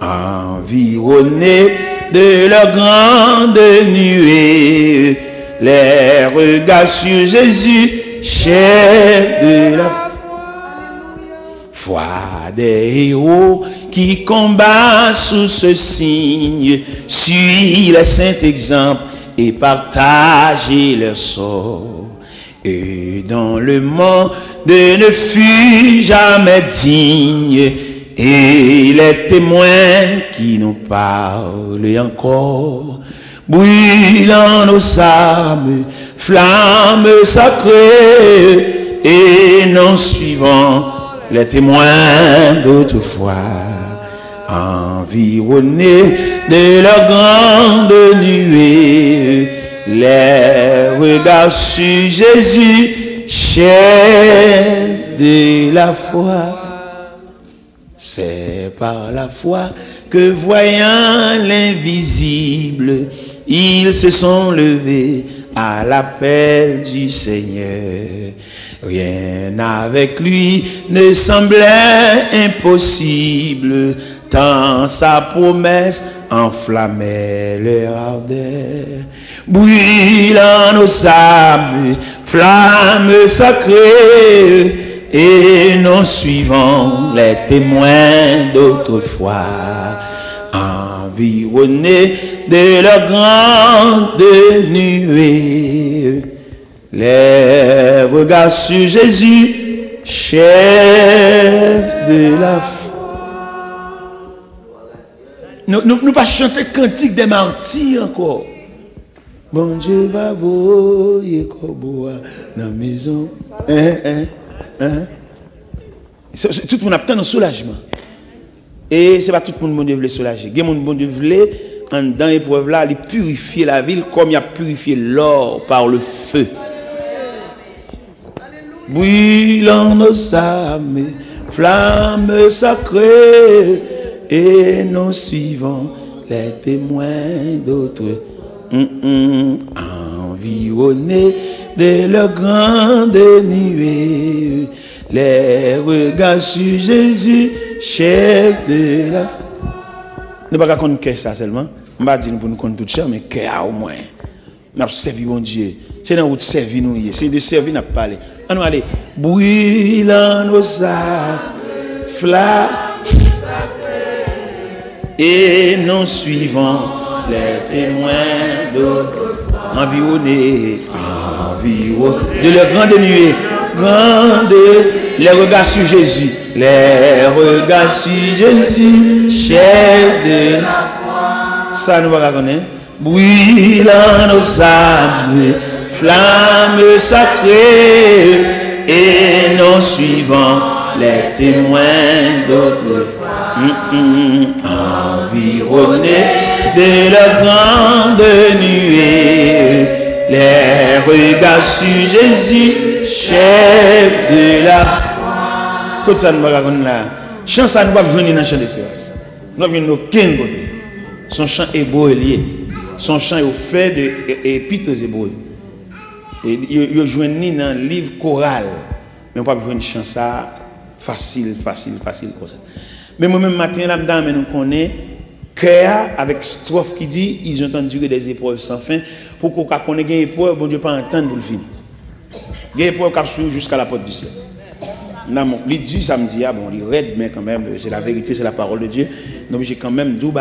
environnés de leur grande nuée, les regards sur Jésus, chef de la foi des héros qui combattent sous ce signe, suit les saints exemples et partagez leur sort. Et dans le monde ne fut jamais digne, et les témoins qui nous parlent encore, brûlant nos âmes, flammes sacrées, et non suivant les témoins d'autrefois, environnés de leur grande nuée, les regards sur Jésus, chef de la foi. C'est par la foi que, voyant l'invisible, ils se sont levés à l'appel du Seigneur. Rien avec lui ne semblait impossible, tant sa promesse enflammait leur ardeur. Brûlant nos âmes, flammes sacrées, et non suivant les témoins d'autrefois, environnés de leur grande nuée, les regards sur Jésus, chef de la foi. Nous pas chanter cantique des martyrs encore. Bon Dieu va voyer Koboa dans la maison. Tout le monde a tant de soulagement. Et ce n'est pas tout le monde bon Dieu veut soulager. Il y a des gens bon Dieu veut, dans l'épreuve là, il purifier la ville comme il a purifié l'or par le feu. Brûlant nos âmes, flammes sacrées, et non suivant les témoins d'autres, environnés de leur grande nuée, les regards sur Jésus, chef de la... Ne pas qu'on qu'est ça seulement, on va dire pour nous connaître tout ça, mais qu'est au moins. Nous avons servi mon Dieu. C'est dans où servir nous, c'est de servir, nous avons parlé. On va aller, brûlant nos âmes, flammes, et nous suivons les témoins d'autrefois. Environnés de leur grande nuée, les regards sur Jésus, les regards sur Jésus, chef de la foi. Ça nous va connaître. Brûlant nos âmes, flammes sacrées, et nous suivons les témoins d'autrefois, environnés de la grande nuée, les regards sur Jésus, chef de la foi. Quand ça nous va connaître là, chant ça nous va venir dans le chant de séance. Nous venons aucun côté. Son chant hébreu lié. Son chant est fait de épîtres hébreux. Et il joue dans le livre choral. Mais on ne peut pas jouer une chant ça facile comme ça. Mais moi-même, matin, là, nous connaissons cœur avec strophe qui dit ils ont entendu des épreuves sans fin. Pour qu'on connaisse des épreuves, bon Dieu pas entendre pour le finir. Des épreuves qui sont jusqu'à la porte du ciel. Il dit samedi, bon, il raide, mais quand même, c'est la vérité, c'est la parole de Dieu. Donc j'ai quand même dit,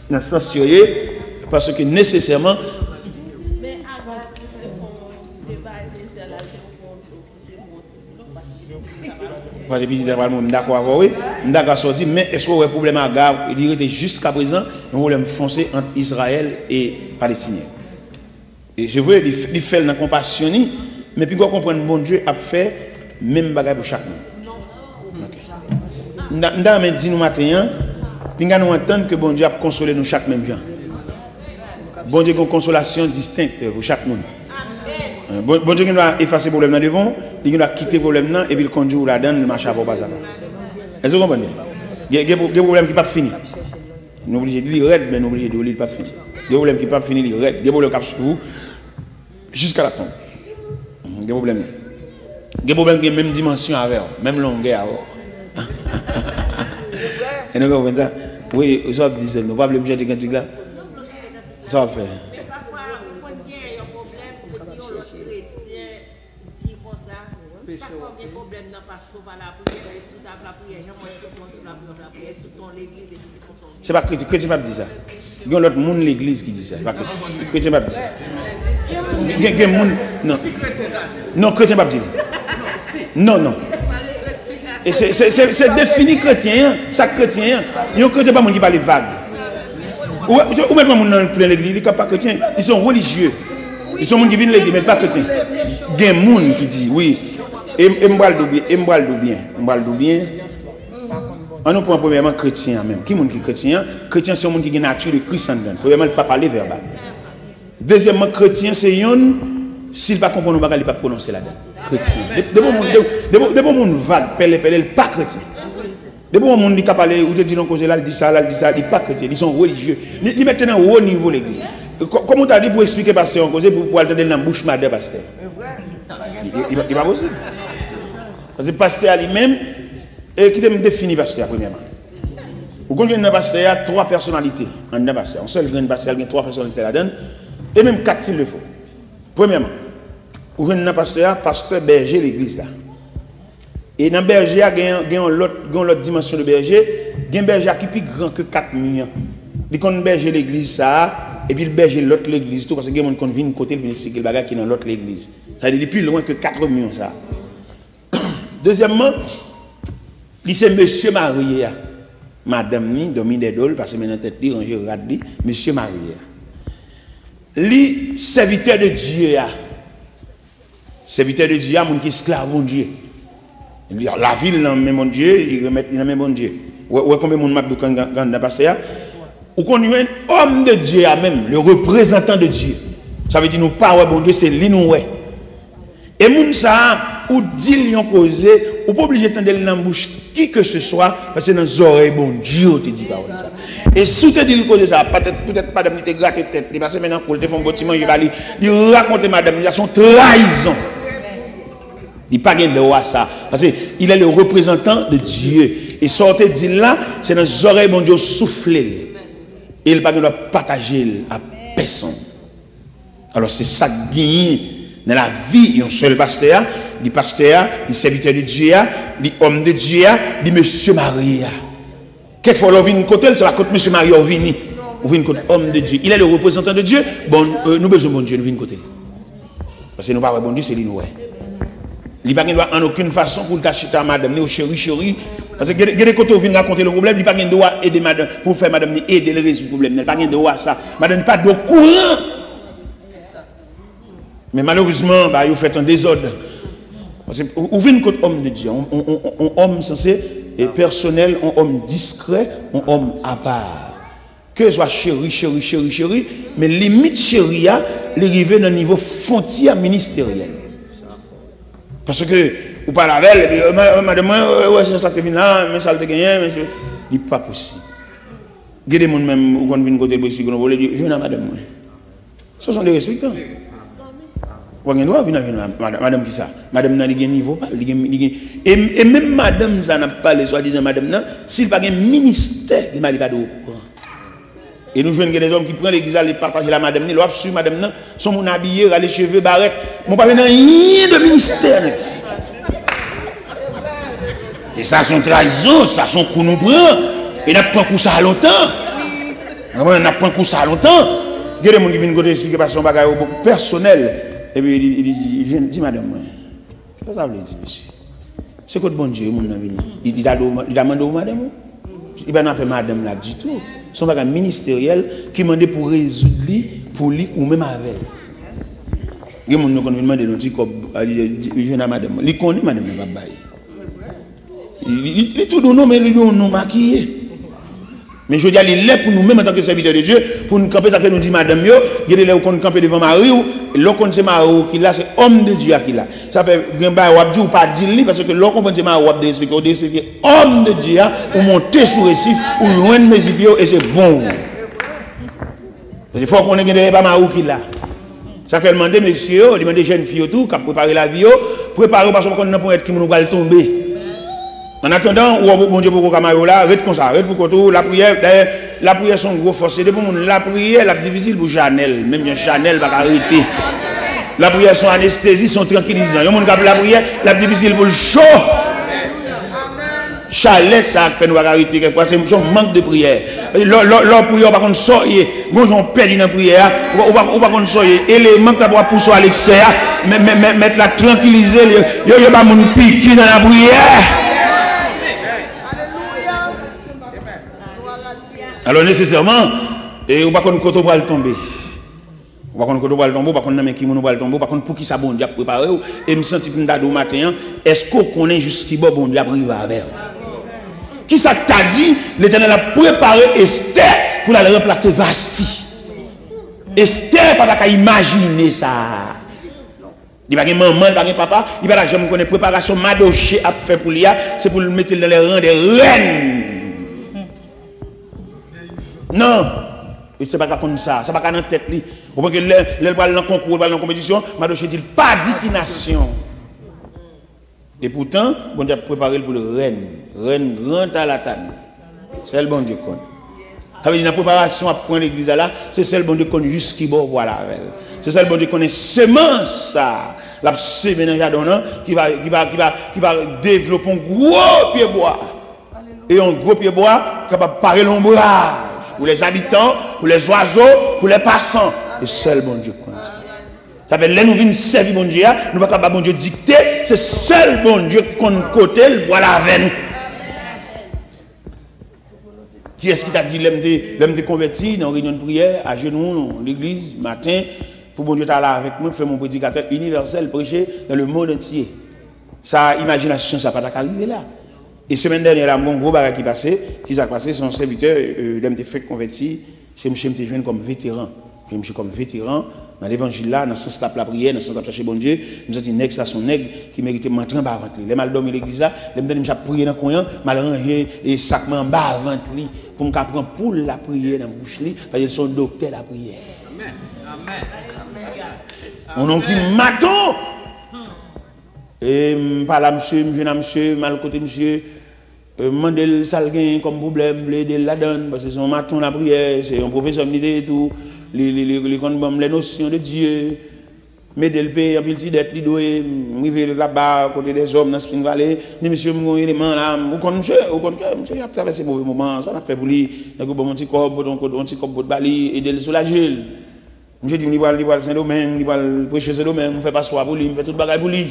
dans ce sens sérieux, parce que nécessairement, d'accord sorti, mais est-ce qu'il y a un problème à gare? Il était jusqu'à présent un problème foncé entre Israël et Palestiniens. Et je veux dire, faire dans la compassion, mais puis qu'on comprenne, bon Dieu a fait même bagage pour chaque monde. Nous avons dit nous matin, puis nous entendons que bon Dieu a consolé nous chaque même gens. Bon Dieu a une consolation distincte pour chaque monde. Bon Dieu doit effacer le problème devant, il doit quitter le problème et puis il conduit là-dedans, le marché à pas ça. Est-ce que vous comprenez? Il y a des problèmes qui ne sont pas finis. Nous sommes obligés de lire, mais nous sommes obligés de lire pas fini. Des problèmes qui ne sont pas finis, des problèmes qui sont sur vous jusqu'à la tombe. Des problèmes. Des problèmes qui ont même dimension avec, même longueur avec. Et nous comprenons ça? Oui, vous avez dit ça, nous ne pouvons pas le jeter quand là. Ça va faire. C'est pas chrétien, chrétien pas dit ça. Il y a l'autre monde l'église qui dit ça, pas chrétien. Chrétien pas dit ça. Il y a monde non. Non, chrétien pas dit. Non. Et c'est défini chrétien, ça chrétien. Il y a chrétien pas monde qui parle vague. Ou même monde dans plein l'église, ils sont pas chrétiens, ils sont religieux. Ils sont monde qui viennent l'église mais pas chrétiens. Il y a monde qui dit oui. Et m'bral do bien. On nous prend premièrement chrétien même. Qui monde qui chrétien? Chrétien c'est un monde qui a une nature de Christ en dedans. Premièrement, il ne peut pas parler verbal. Deuxièmement, chrétien c'est un s'il pas comprendre il ne peut pas prononcer là-dedans. Chrétien. De bon monde vague, pelle, pas chrétien. De bon monde qui peut parler ou te dit non cause là, il dit ça, il pas chrétien, ils sont religieux. Ils mettent un haut niveau l'église. Comment tu as dit pour expliquer pasteur en cause pour aller dans la bouche madame pasteur? Il n'est pas possible. Parce que le pasteur lui-même, qui te définit pasteur premièrement. Vous connaissez un pasteur, il y a 3 personnalités. Un pasteur, un seul grand pasteur, il y a 3 personnalités là-dedans, et même 4 s'il le faut. Premièrement, vous voyez un pasteur berger l'église là. Et dans le berger, il y a l'autre dimension de berger, il y a un berger qui est plus grand que 4 millions. Il y a un berger l'église ça, et puis le berger l'autre l'église, tout parce que il y a un qui vient côté, il vient expliquer le bagage qui est dans l'autre l'église. Ça veut dire plus loin que 4 millions ça. Deuxièmement, c'est monsieur marié. Madame ni domi des dol parce que maintenant tête li ranger rad li, monsieur marié. Li serviteur de Dieu a. Serviteur de Dieu a moun qui esclave mon Dieu. Il dit la ville dans même mon Dieu, il remet dans même mon Dieu. Ouais combien moun m'a dans passé a. Ou qu'on un homme de Dieu a même, le représentant de Dieu. Ça veut dire nous pas ouais bon Dieu c'est li nous ouais. Et moun ça ou dit lion causé ou pas obligé d'entendre dans la bouche qui que ce soit parce que dans les oreilles bon Dieu te dit parole ça. Et sous te dit le causer ça peut-être madame il te gratter tête parce que maintenant pour le fond bâtiment il va lui raconter madame il a son trahison. Il pas gain droit ça parce que il est le représentant de Dieu et sortir dit là c'est dans les oreilles bon Dieu souffler. Et il pas doit partager à personne. Alors c'est ça qui dans la vie, il y a un seul pasteur, le serviteur de Dieu, l'homme de Dieu, le monsieur marié. Quelquefois, on vient côté, c'est pas contre M. Mario Vini. On vient côté homme de Dieu. Il est le représentant de Dieu. Bon, nous besoin de bon Dieu, nous venons côté. Parce que nous pas bon Dieu, c'est lui nous. Il n'y a pas en aucune façon pour tâcher à madame, ni au chéri. Parce que des côtés où vient raconter le problème, il n'y a pas de droit aider madame pour faire madame aider le résoudre le problème. Il n'y a pas de droit à ça. Madame n'a pas de courant. Mais malheureusement, bah, vous faites un désordre. Parce que vous venez côté homme de Dieu, un homme censé et personnel, un homme discret, un homme à part. Que ce soit chéri, mais limite chéri, il arrive dans le niveau frontière ministériel. Parce que, vous parlez avec elle, et puis, madame, ouais, c'est ça que tu viens là, mais ça te gagne, mais c'est pas possible. Il y a des gens même, quand ils viennent côté de Bressuire, ils disent, je viens à madame. Ce sont des respectants. Vous avez madame qui ça? Madame n'a pas de niveau. Et même madame, ça n'a pas les soi-disant madame, s'il n'y a pas de ministère, il n'a pas de courant. Et nous jouons des hommes qui prennent l'église, ils partagent la madame, ils l'ont su madame, sont mon habillé, les cheveux, barrettes. Mon pas rien de ministère. Et ça, son trahison, ça, son coup nous prend. Et n'a pas un coup ça à longtemps. On n'a pas un coup ça à longtemps. Il y a des gens qui viennent côté expliquer par son bagage beaucoup personnel. Et puis il dit madame, qu'est-ce que ça veut dire, monsieur? C'est quoi de bon Dieu, mon ami? Il a demandé au madame. Il n'a pas fait madame là du tout. Son bagage ministériel qui demande pour résoudre pour lui ou même avec elle. Il y a des gens qui demandent un petit cop, il vient à madame. Il connaît madame ne va pas bailler. Il est tout non, mais il nous maquillé. Mais je dis, il est là pour nous-mêmes en tant que serviteurs de Dieu, pour nous camper, ça fait nous dire, madame, il est là pour nous camper devant Marie, l'autre c'est Marie qui là, c'est homme de Dieu qui là. Ça fait, ou pas dire, parce que l'autre c'est Marie, on expliquer, homme de Dieu, ou monter sur le récif, ou loin de mes yeux, et c'est bon. Il faut qu'on ait pas Marie qui là. Ça fait demander, messieurs, demander jeunes filles tout, qui préparer la vie, préparer parce qu'on n'a pas être qui nous va tomber. En attendant, bon Dieu, pour Camaro là, arrête comme ça, arrête pour tout, la prière, la prière sont gros forcés. Depuis la prière, la difficile pour Chanel, même bien Chanel va arrêter. La prière sont anesthésie, sont tranquillisants. Il y a des gens qui la prière, la difficile pour le chaud. Chalet, ça fait nous arrêter quelquefois, c'est un manque de prière. Leur prière, par contre, soyez, bon, perdu dans la prière, ou par contre, soyez, élément qui va pousser à l'excès, mettre la tranquilliser, il n'y a pas mon piqué dans la prière. Alors nécessairement, et on va qu'on côté va tomber. On va qu'on côté va tomber, on va qu'on qui mon va tomber, par contre pour qui ça bon Dieu préparé et me sentir m'dado matin, est-ce qu'on connaît jusqu'à bon Dieu arriver avec. Qui ça t'a dit l'Éternel a préparé Esther pour la remplacer Vasti. Esther pas qu'à imaginer ça. Il n'y a pas de maman, il n'y a pas de papa, il n'y a pas de jamais connaître préparation Madoché a fait pour lui, c'est pour le mettre dans les rangs des reines. Non, ce n'est pas comme ça, ce n'est pas dans la tête. Vous voyez que le dans le concours, dans la compétition, Madoché dit pas d'inclination. Et pourtant, bon Dieu a préparé pour le reine. Reine rentre à la table. C'est le bon Dieu qu'on. Ça veut dire la préparation à prendre l'église là, c'est celle bon Dieu qu'on jusqu'à bon voilà. C'est celle bon Dieu qu'on est semence ça. La semence dans le jardin qui va développer un gros pied bois. Et un gros pied bois capable de parer l'ombrage. Pour les habitants, pour les oiseaux, pour les passants. Le seul bon Dieu comme ça. Ça fait là nous venons servir bon Dieu, nous ne pouvons pas bon Dieu dicter, c'est seul bon Dieu qu'on côté, voilà avec nous. Qui est-ce qui t'a dit l'homme de converti dans une réunion de prière, à genoux, dans l'église, matin, pour bon Dieu t'as là avec moi, faire mon prédicateur universel, prêcher dans le monde entier. Sa imagination, ça n'a pas arrivé là. Et semaine dernière, il y a un gros bagage qui s'est passé, son serviteur, l'homme de fait converti, c'est M. Mtejouine comme vétéran. Puis M. comme vétéran, dans l'évangile là, dans le sens de la prière, dans le sens de chercher bon Dieu, nous avons dit nègre, ça son nègre qui méritait de m'entrer en bas avant lui. Les mal dormi l'église là, les me j'ai prié dans le coin, mal rangé et sacrement en bas avant lui, pour me prendre pour la prière dans la bouche, parce qu'ils sont docteurs de la prière. Amen. On a pris maton. Et je parle à monsieur, je viens à monsieur, mal côté monsieur. Mandel Salguin comme problème, l'aider la donne, parce que son maton la prière, c'est un professeur militaire et tout, les notions de Dieu. mais de le payer en petit dette, il doit arriver là-bas, côté des hommes dans Spring Valley, dit monsieur, mon élément là, vous connaissez, monsieur, il a traversé mauvais moment, ça n'a fait pour lui, il a bon petit corps, un petit corps de bali, aider le soulager. Monsieur dit, il va Saint-Domingue, il va prêcher Saint-Domingue, on fait pas soir pour lui, on fait tout bagaille pour lui.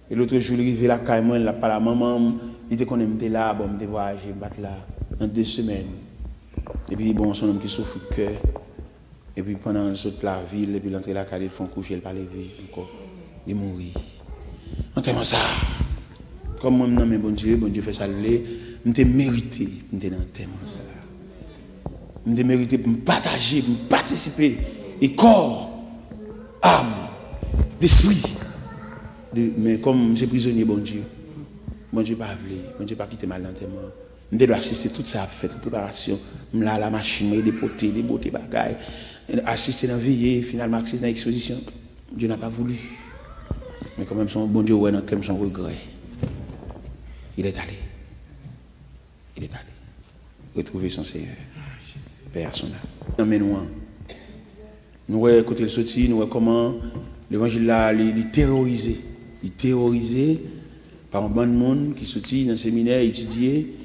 Et l'autre jour, il arrive là, carrément, il a pas la maman, il était qu'on était là, bon, il était voyagé, battre là, en 2 semaines. Et puis, bon, son homme qui souffre de cœur. Et puis, pendant le saut de la ville, et puis l'entrée de la cadette, ils font coucher, il pas lever encore. Il mourit. En tellement ça. Comme moi, non, mais bon Dieu fait ça, je me mérité, je me dans tellement ça. Je me mérité pour me partager, pour me participer. Et corps, âme, d'esprit. Mais comme je suis prisonnier, bon Dieu pas voulu, bon Dieu pas quitté mal dans tes mains. Je dois assister tout ça, faire toute préparation. Je suis là, la machine, des beautés, bagailles. Assister dans la veillée, finalement, assister dans l'exposition. Dieu n'a pas voulu. Mais quand même, son bon Dieu, ouais, dans quel son regret. Il est allé. Retrouver son Seigneur. Père son âme. Nous voyons côté le sorti, nous voyons comment l'évangile là, il terrorisé. Il terrorisé par un bon monde qui sortit dans le séminaire, étudier,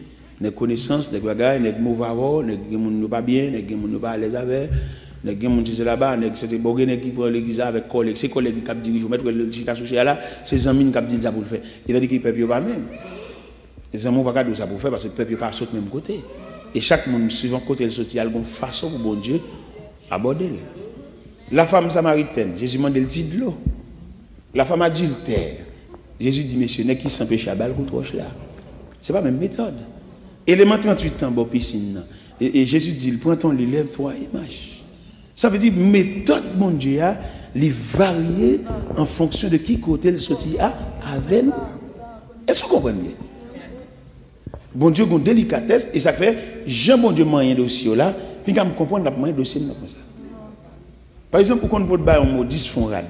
des connaissances, des bagages, des mauvais avoirs, des gens qui pas bien, des gens qui pas à l'aise avec, des gens qui sont là-bas, c'était Boguené qui prend l'église avec collègues, ses collègues qui dirigent, ou mettre le chita social là, ses amis qui disent ça pour le faire. Il a dit qu'il ne peut pas même. Les amis ne peuvent pas dire ça pour le faire parce que le peuple n'est pas sur le même côté. Et chaque monde, suivant côté le sorti, il y a une façon pour bon Dieu aborder. La femme samaritaine, Jésus demande le titre de l'eau. La femme adultère, Jésus dit, monsieur, n'est-ce qui s'empêche à balle contre roche là? Ce n'est pas la même méthode. Élément 38 ans, bon piscine. Et Jésus dit, prends ton lit, lève-toi et marche. Ça veut dire, méthode, mon Dieu, les varier en fonction de qui côté le sorti a avec nous. Est-ce que vous comprenez bien? Bon Dieu a une délicatesse, et ça fait, j'ai bon Dieu moyen dossier là, puis quand je comprends, je moyen dossier comme ça. Par exemple, quand on peut un mot 10 fonds rad,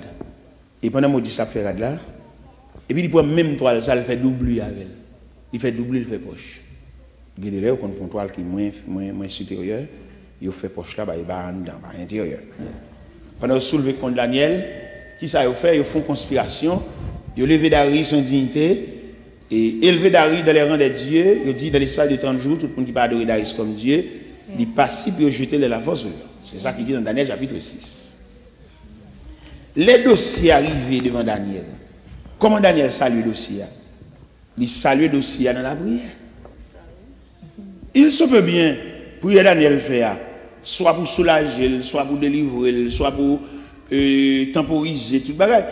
et pendant mot 10 ça fait rad là, et puis il prend même toile, ça le fait doubler avec elle. Il fait doubler, il fait poche. Regardez-le, quand on prend une toile qui est moins supérieure, il fait poche là, il va à l'intérieur. Pendant qu'on soulevé contre Daniel, qui ça a fait? Ils font conspiration, ils ont levé d'Ari son dignité, et élevé d'Ari dans les rangs des dieux, ils ont dit dans l'espace de 30 jours, tout le monde qui va adorer Darius comme Dieu, il passe pour jeter la force. C'est ça qu'il dit dans Daniel chapitre 6. Les dossiers arrivés devant Daniel. Comment Daniel salue le dossier? Il salue le dossier dans la prière. Il se peut bien, prier Daniel faire, soit pour soulager, soit pour délivrer, soit pour temporiser, tout le bagage.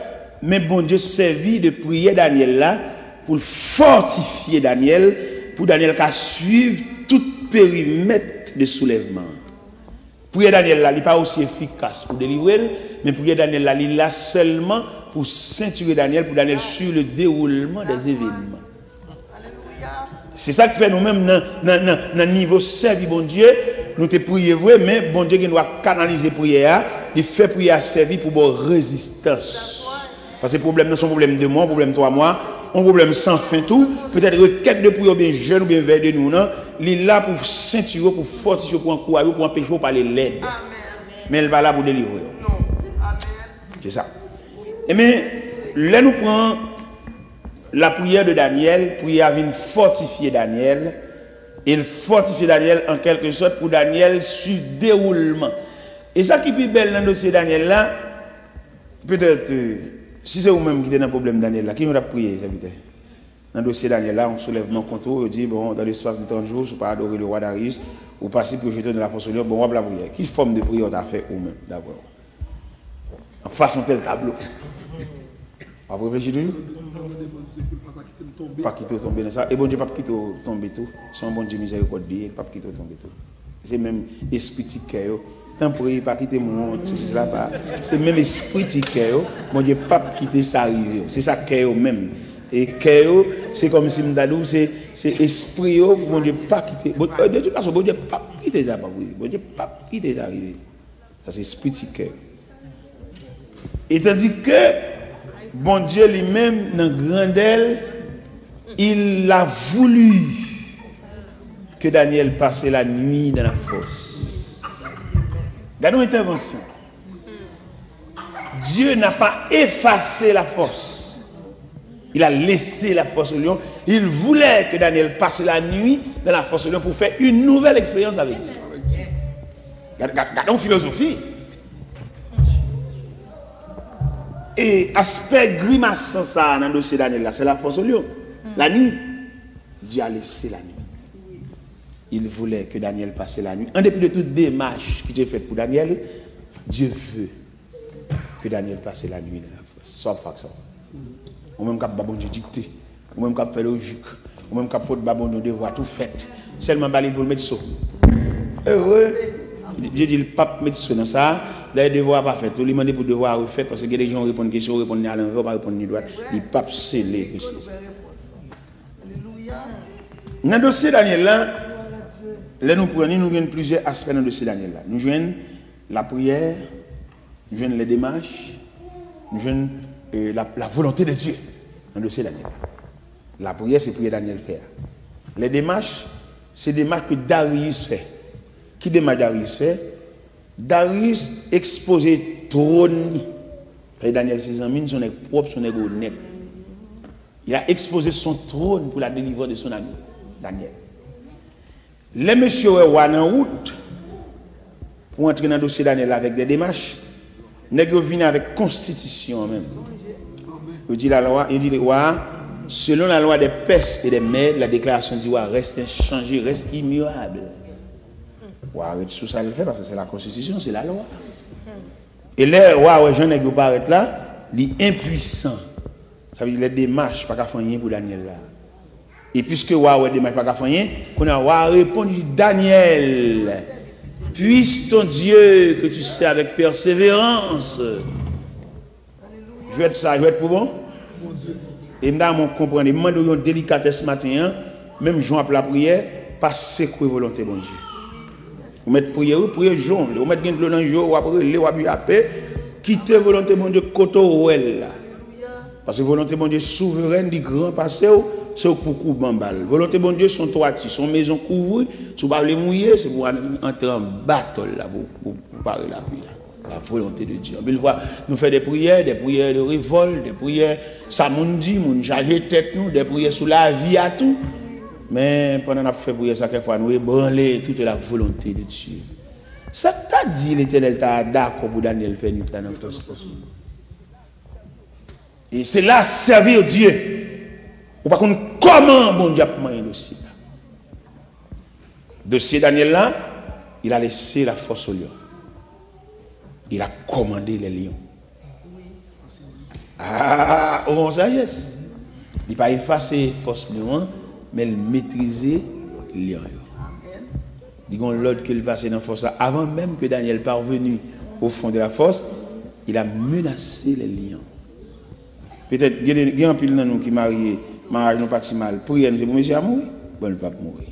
Mais bon Dieu servit de prier Daniel là, pour fortifier Daniel, pour Daniel qui suivre tout périmètre de soulèvement. Prier Daniel là, il n'est pas aussi efficace pour délivrer, mais prier Daniel là, il est là seulement pour ceinturer Daniel, pour Daniel sur le déroulement des événements. C'est ça que fait nous-mêmes dans le niveau servi, bon Dieu, nous te prions vrai, mais bon Dieu qui doit canaliser prière, il fait prière servir pour bonne résistance. Parce que le problème, c'est un problème de mois, un problème de 3 mois, un problème sans fin tout, peut-être requête de prière bien jeune ou bien vers de nous, non? Il est là pour ceinturer, pour fortifier, pour encourager, pour empêcher, par les l'aide. Mais elle va là pour délivrer. C'est ça. Et mais, là nous prenons la prière de Daniel, prière vient fortifier Daniel, et il fortifie Daniel en quelque sorte pour Daniel sur déroulement. Et ça qui est plus belle dans le dossier Daniel là, peut-être, si c'est vous-même qui êtes dans le problème Daniel là, qui nous a prié, dans le dossier Daniel là, on soulève mon compte, on dit, bon, dans l'espace de 30 jours, je ne peux pas adorer le roi Darius, ou passer pour jeter de la force, bon, on va la prière. Quelle forme de prière on a fait vous-même, d'abord? En façon tel tableau. Pas réfléchir du pas quitter tomber dans ça. Et bon Dieu, pas quitter tomber tout. Son bon Dieu miséricordieux, pas quitter tomber tout. C'est même esprit qui cœur. Tant pour pas quitter mon c'est là pas. C'est même esprit qui cœur. Bon Dieu, pas quitter ça arriver. C'est ça cœur même. Et cœur, c'est comme si m'dadou c'est esprit bon Dieu pas quitter. De toute façon, bon Dieu pas quitter ça pas oui. Bon Dieu pas quitter ça arriver. Ça c'est esprit qui cœur. Et tandis que bon Dieu lui-même, dans grandeur, il a voulu que Daniel passe la nuit dans la fosse. Regardons l'intervention. Dieu n'a pas effacé la force. Il a laissé la force au lion. Il voulait que Daniel passe la nuit dans la force au lion pour faire une nouvelle expérience avec Dieu. Regardons une philosophie. Et aspect grimaçant ça dans le dossier Daniel là, c'est la force au lion. La nuit, Dieu a laissé la nuit. Il voulait que Daniel passe la nuit. En dépit de toute démarche qui était faite pour Daniel, Dieu veut que Daniel passe la nuit dans la force. Soit pas ça. Ou même quand babon Dieu dicté, ou même quand fait logique, ou même quand pot babon de devoir tout fait. Seulement balé pour le médecin. Heureux. Dieu dit le pape médecin dans ça, les devoirs pas fait. Tout lui demander pour devoir refaire parce que les gens répondent question, répondent à l'envers, pas répondre ni droite. Le pape scellé que c'est. Dans le dossier Daniel là, là nous prenons, nous avons plusieurs aspects dans le dossier Daniel là. Nous jouons la prière, nous jouons les démarches, nous jouons la volonté de Dieu dans le dossier Daniel. La prière, c'est prier Daniel faire. Les démarches, c'est des démarches que Darius fait. Qui démarche Darius fait? Darius exposé trône. Daniel, ses amis, son propre, son ego net. Il a exposé son trône pour la délivrance de son ami, Daniel. Les messieurs sont en route pour entrer dans le dossier Daniel avec des démarches. Ils viennent avec constitution même. Il dit la loi, il dit le roi, selon la loi des Perses et des Mèdes, la déclaration du roi reste inchangée, reste immuable. Arrête sous ça le fait parce que c'est la constitution, c'est la loi. Et là, ouais, j'en ai pas arrêté là, il est impuissant. Ça veut dire les démarches pas qu'à faire rien pour Daniel là. Et puisque ouais démarche pas qu'à faire rien, qu'on a répondu Daniel, puisse ton Dieu que tu sais avec persévérance. Je vais être ça, je vais être pour bon. Et m'dame comprendre, demande une délicatesse matin, même joint pour la prière, pas secouer volonté bon Dieu. Vous mettez prière, jaune, vous mettez de l'eau dans le jour, vous après les wabi apé, quittez volonté mon Dieu koto là. Parce que volonté mon Dieu souveraine du grand passé, c'est pour couper bambal. Volonté mon Dieu son toiture, son maison couverte, si vous parlez mouillé, c'est pour entrer en battle là pour parler la pluie. La volonté de Dieu. Une fois, nous faisons des prières de révolte, des prières, ça moun dit, moun charger tête nous, des prières sur la vie à tout. Mais pendant qu'on a fait prière, ça quelquefois nous ébranler toute la volonté de Dieu. Ça t'a dit l'Éternel t'a d'accord pour Daniel faire nous dans notre poste. Et c'est là servir Dieu. Ou par contre, comment bon Dieu a pris le dossier. Dossier Daniel là, il a laissé la force au lion. Il a commandé les lions. Ah, on sagesse. Il n'a pas effacé force lion, mais il maîtrisait les lions. Disons l'ordre qu'il passait dans la force avant même que Daniel parvenu au fond de la force, il a menacé les lions. Peut-être qu'il y a un pile dans nous qui marié, mariage non pas si mal. Prière, c'est pour monsieur à mourir. Bon, le pape mourir.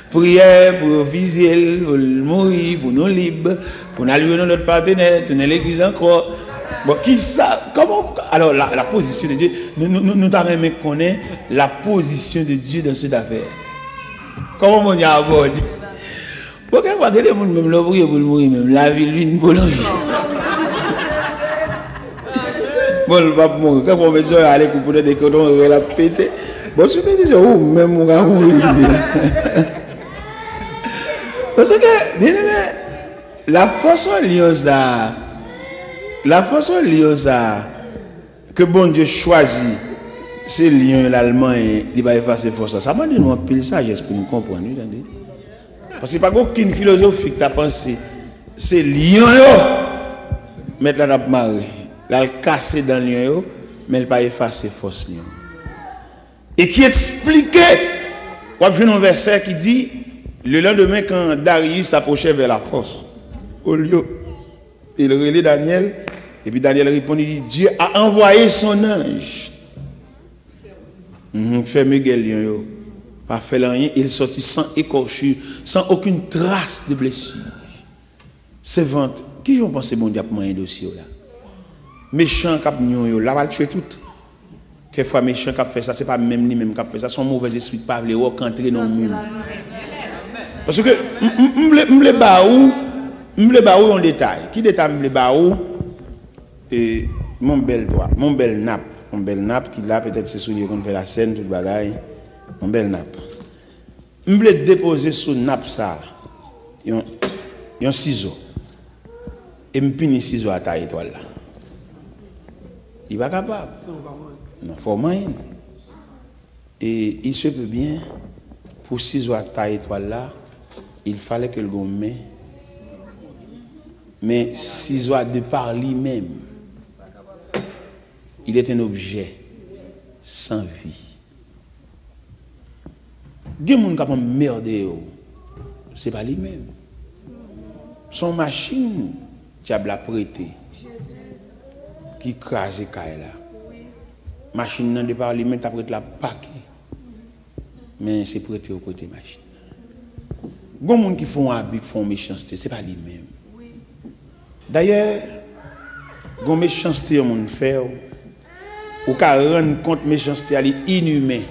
Prière pour viser, pour mourir, pour nous libres, pour nous allouer notre partenaire, tourner l'église encore. Bon, qui ça? Comment? Alors, la position de Dieu, nous t'avons connaître la position de Dieu dans cette affaire. Comment on y aborde? Pourquoi on va regarder le monde, même le prier pour mourir, même la vie, lui, une bonne vie. Bon, le pape mourir. Quand on veut dire, aller pour des cotons, on va la péter. Bon, je me dis, oh, même on va mourir. Parce que, bien aimé, la façon lion que bon Dieu choisit, c'est lion l'allemand et il va effacer force. Ça m'a donné un pile sagesse pour nous comprendre, vous entendez? Parce que pas aucune philosophie que tu as pensé, c'est lion mettre la nappe marée, la casser dans lion mais il va effacer force lion. Et qui expliquait, on a vu un verset qui dit le lendemain, quand Darius s'approchait vers la force, au lieu, il relève Daniel, et puis Daniel répond, il dit, Dieu a envoyé son ange. Fermez Guélion, pas fait rien, il sortit sans écorchure, sans aucune trace de blessure. C'est vente. Qui j'en pense bon diable un dossier là? Méchant cap yo, là va le tuer tout. Quelquefois méchant cap fait ça, c'est pas même ni même cap fait ça, son mauvais esprit pas vle entrer dans le monde. Parce que m'le ba ou m'ble baou en détail. Qui détail m'ble baou? Et mon bel nappe qui là peut-être c'est soulier qu'on fait la scène tout bagaille. Mon bel nappe. M'ble déposer sous nappe ça. Yon ciseau. Et m'pini ciseau à taille étoile là. Il va capable. Non, faut moyen. Et il se peut bien pour ciseau à taille étoile là, il fallait que le gomme mais ciseau de par lui-même. Il est un objet sans vie. Des gens qui ont merdé, ce n'est pas lui-même. Son machine, tu as prêté, qui crase là. Machine de par lui-même, tu as prêté la paquet. Mais c'est prêté au côté machine. Les gens qui font habit, qui font méchanceté, ce n'est pas lui-même. D'ailleurs, les gens méchanceté, on fait. Ou qu'à rendre compte méchanceté elle est inhumain.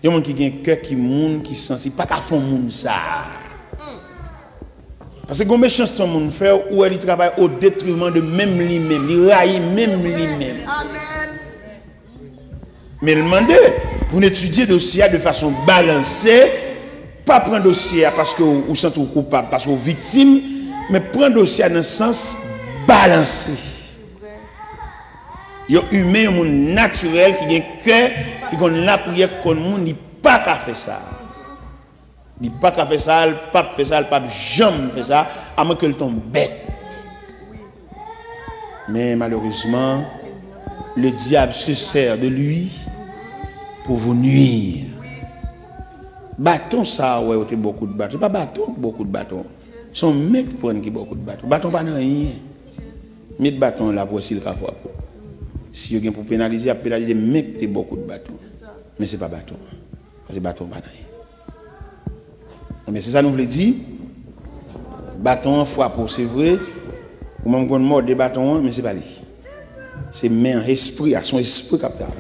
Il y a des gens qui ont un cœur qui monde qui sensible pas qu'à font monde ça. Parce que les méchanceté monde fait ou elle travaille au détriment de même lui-même, il raille même lui-même. Amen. Mais le demander pour étudier le dossier de façon balancée, pas prendre le dossier parce que vous sentez coupable parce que vous victime, mais prendre le dossier dans le sens balancé. Il y a humain, un monde naturel qui a un cœur, qui a la prière comme monde, il n'y a pas qu'à faire ça. Il n'y a pas qu'à faire ça, il n'y a pas faire ça, il n'y a pas jamais faire ça, à moins que le tombe bête. Mais malheureusement, le diable se sert de lui pour vous nuire. Bâton ça, ouais, il y a beaucoup de bâtons. Pas bâton, beaucoup de bâtons. Son mec prend beaucoup de bâtons. Bâton pas rien. Mais de bâton là pour essayer de faire. Si vous avez pour pénaliser, mettez beaucoup de bâtons. Mais ce n'est pas bâton. Parce que bâton pas rien. Mais c'est ça nous voulons dire. Bâton, frappe, c'est vrai. Ou même qu'on mord des bâtons, mais ce n'est pas lui. C'est main, esprit, à son esprit qui travaille.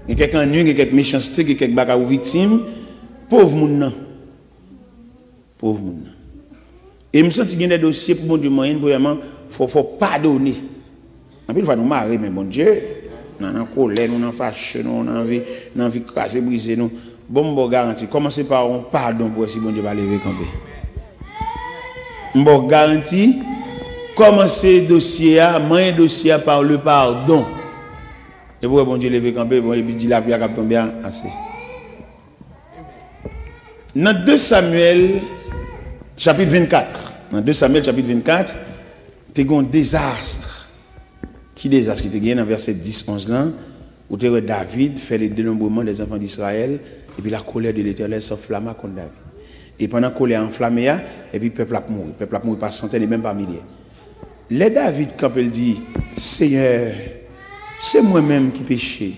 Il y a quelqu'un nu, il y a quelques méchanceté, il y a quelques bagages victimes. Pauvre monde. Pauvre monde. Et je me sens qu'il y a des dossiers pour mon Dieu moyen, vraiment, il faut pardonner. En plus, il faut nous marier, mais bon Dieu, nous avons colère, nous avons fâché, nous avons envie de casser, briser. Nous. Bon, garantie. Commencez par un pardon pour si bon Dieu va lever camper. Bon, garantie. Commencez dossier, moyen dossier par le pardon. Et pour bon Dieu lever camper, bon, il dit la vie a tombé assez. Dans 2 Samuel, chapitre 24. Dans 2 Samuel, chapitre 24, tu as un désastre. Qui désastre qui te gagne dans verset 10-11 là, où David fait le dénombrement des enfants d'Israël, et puis la colère de l'Éternel s'enflamma contre David. Et pendant que la colère enflammée, et puis le peuple a mouru. Le peuple a mouru par centaines et même par milliers. Les David, quand il dit, Seigneur, c'est moi-même qui péché.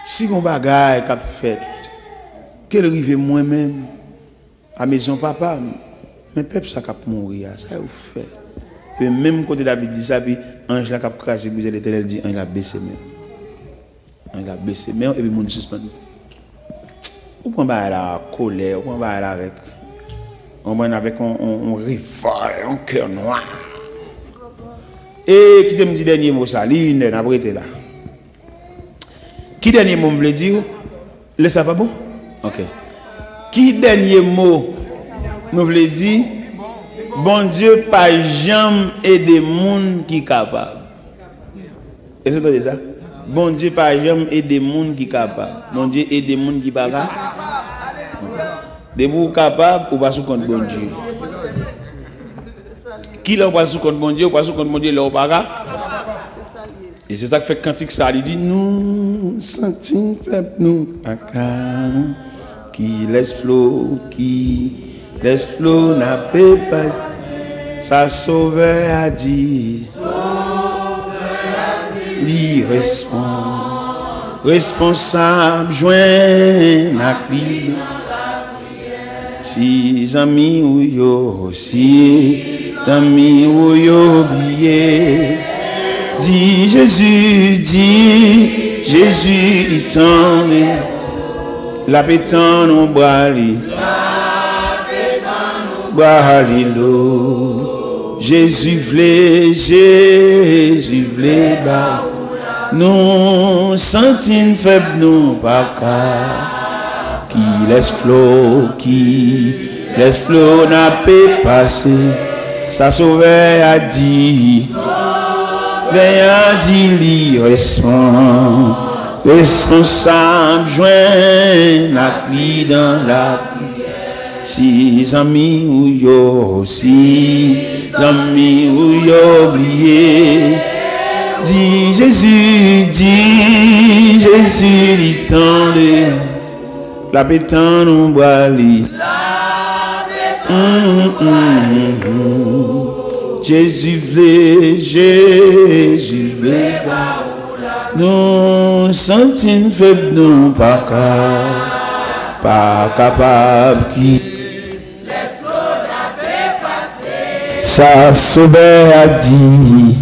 Si mon bagage qu'a fait, qu'elle arrive moi-même, à maison papa, mais peuple ça qu'a mourir, ça vous fait. Et même côté David dit ça, puis ange la cap crasé, vous l'Éternel dit, ange la baissé même. Ange la baissé même, et puis mon suspendu. Ou prend la colère, ou prend avec un révolte, un cœur noir. Et qui te me dit dernier mot ça, l'une n'a pas été là. Qui dernier mot me veut dire? Le ça pas bon? Ok. Qui dernier mot nous veut dire? Bon Dieu, pas jamais aider monde qui capable. Est-ce que vous entendez ça? Bon Dieu, pas jamais aider monde qui capable. Bon Dieu, aider monde qui pas capable. De vous capable ou pas sous compte bon Dieu. Qui l'a pas sous compte bon Dieu ou pas sous compte bon Dieu là ou pas capable. Et c'est ça que fait cantique ça, il dit nous sentons faibles nous qui laisse flot n'a pas sa sauveur a dit responsable joint la prière si amis ou yo si amis ou yo oublié dit Jésus il tend la pétane au bras li boire l'eau. Jésus voulait bah. Nous sentons faibles, nous pas qu'à. Qui laisse flot n'a pas passé. Ça sauveur a dit. Veillant dit responsable, joint la pluie dans la pluie. Si amis ou yo, si amis ou yo oublié. Dis Jésus, il tendait. La pétan nous boit li. Jésus voulait, nous sentons faibles, nous pas capables qui ça sauveur a dit.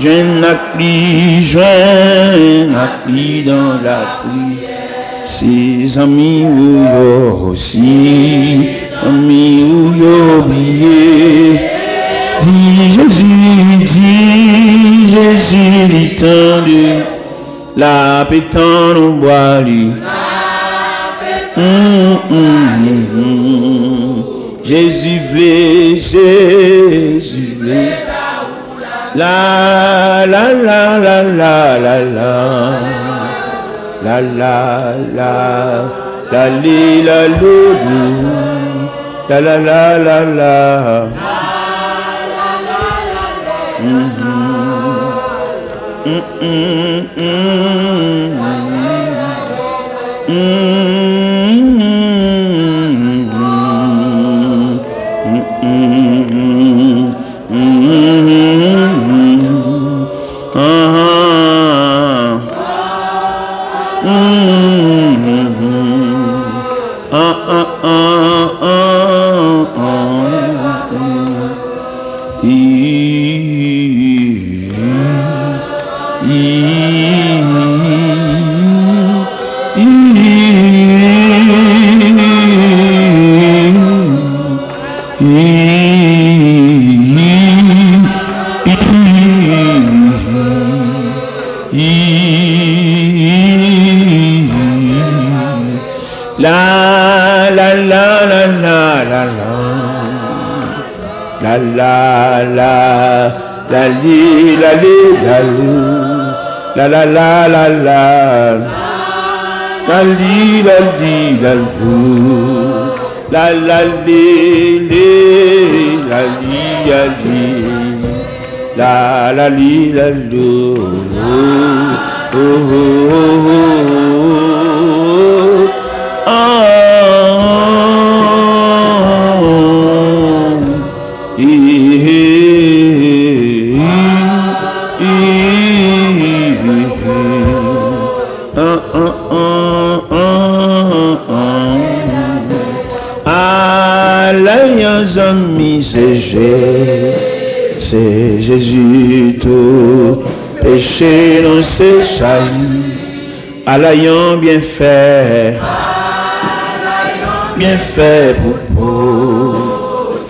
Joint la pluie dans la pluie. Si amis ou yo, si amis ou yo oublié. Dis Jésus, l'étendu, la pétan nous boit lui. Jésus voulait. La la la la la la la. La la la la li la lu la la la la la. La la la la la la li la li la lu la la li li la li la li la la li la lu amis, c'est Jésus tout péché non c'est chahi à l'ayant bien fait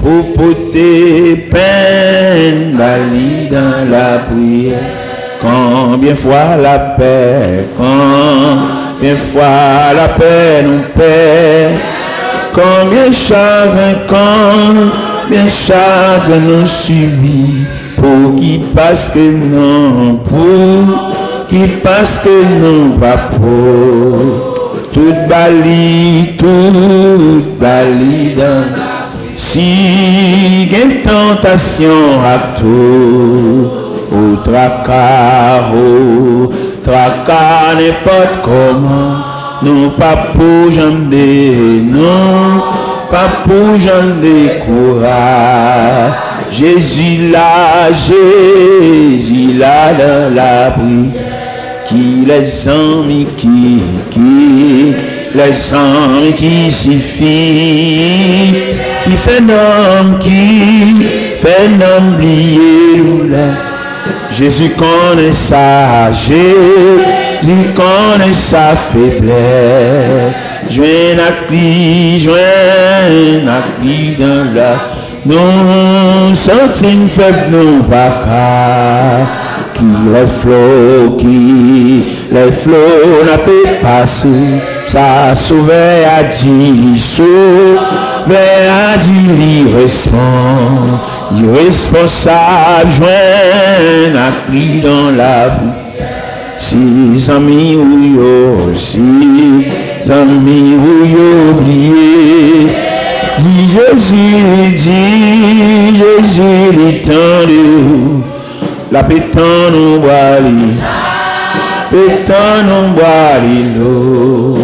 pour porter peine bali dans la prière. Combien fois la paix, combien fois la paix nous paie. Combien chagrin nous subit pour qui parce que non, pas pour toute bali dans si une tentation à tout au tracas n'importe comment. Non, pas pour jamais, non, pas pour jamais courage. Jésus là dans la prière. Qui les amis qui suffit, qui fait nom oublier là. Jésus connaît ça, Jésus connaît sa faiblesse. joint à cli dans la. Nous sentons faibles, nous pas les flots n'a pas passé, ça sauvé à dit, sauvé à dit, irresponsable, joint à cli dans la boue. Si amis ou yo, si amis ou yo oublié, dit Jésus, l'étendue, la pétan nous boit l'eau.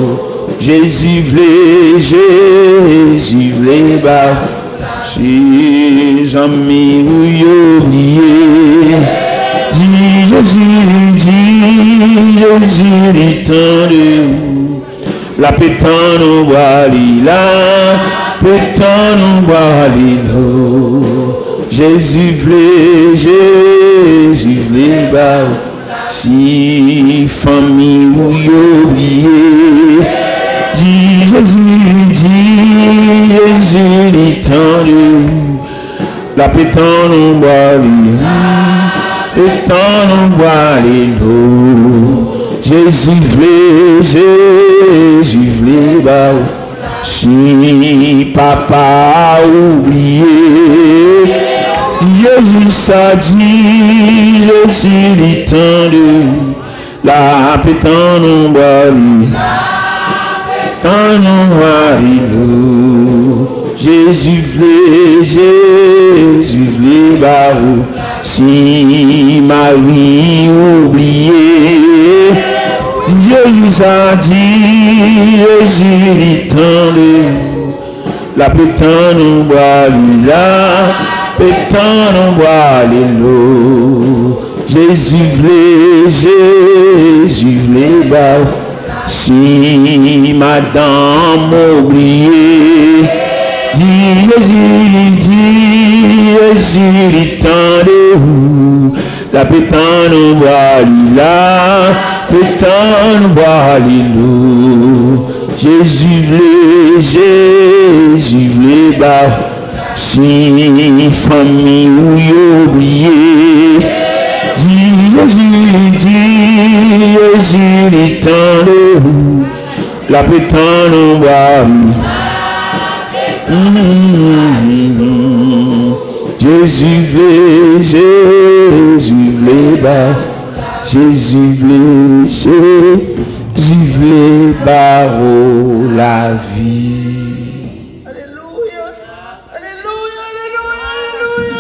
Jésus v'lait bas, si amis ou yo oublié, dit Jésus, l'étendue, la pétan nous boit l'eau. Jésus v'lait bas, si famille ou oublié, dit Jésus l'étendue, la pétan nous boit l'eau. Jésus v'lait bas, si papa oublié, Jésus a dit, Jésus l'étendue, la pétan nous boit l'eau. Jésus v'lait bas, si Marie oublié, Jésus a dit, Jésus l'étendue, la pétan nous boit pétan nous boit l'eau. Jésus v'lait bas, si madame oublié, dit Jésus l'étendue, la pétan nous boit l'eau. Jésus v'lait bas, si famille ou oublié, dit Jésus l'étendue, la pétan nous boit. Jésus v'lait bas, Jésus v'lait bas la vie.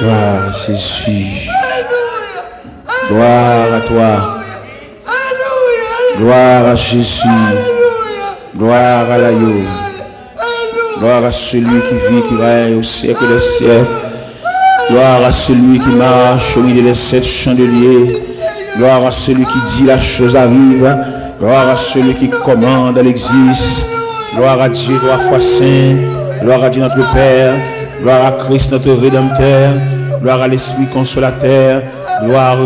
Gloire à Jésus. Gloire à toi. Gloire à Jésus. Gloire à l'agneau. Gloire à celui qui vit, qui règne au siècle des siècles. Gloire à celui qui marche au milieu des 7 chandeliers. Gloire à celui qui dit la chose arrive. Gloire à celui qui commande, elle existe. Gloire à Dieu, 3 fois saint. Gloire à Dieu notre Père. Gloire à Christ notre Rédempteur. Gloire à l'Esprit consolateur. Gloire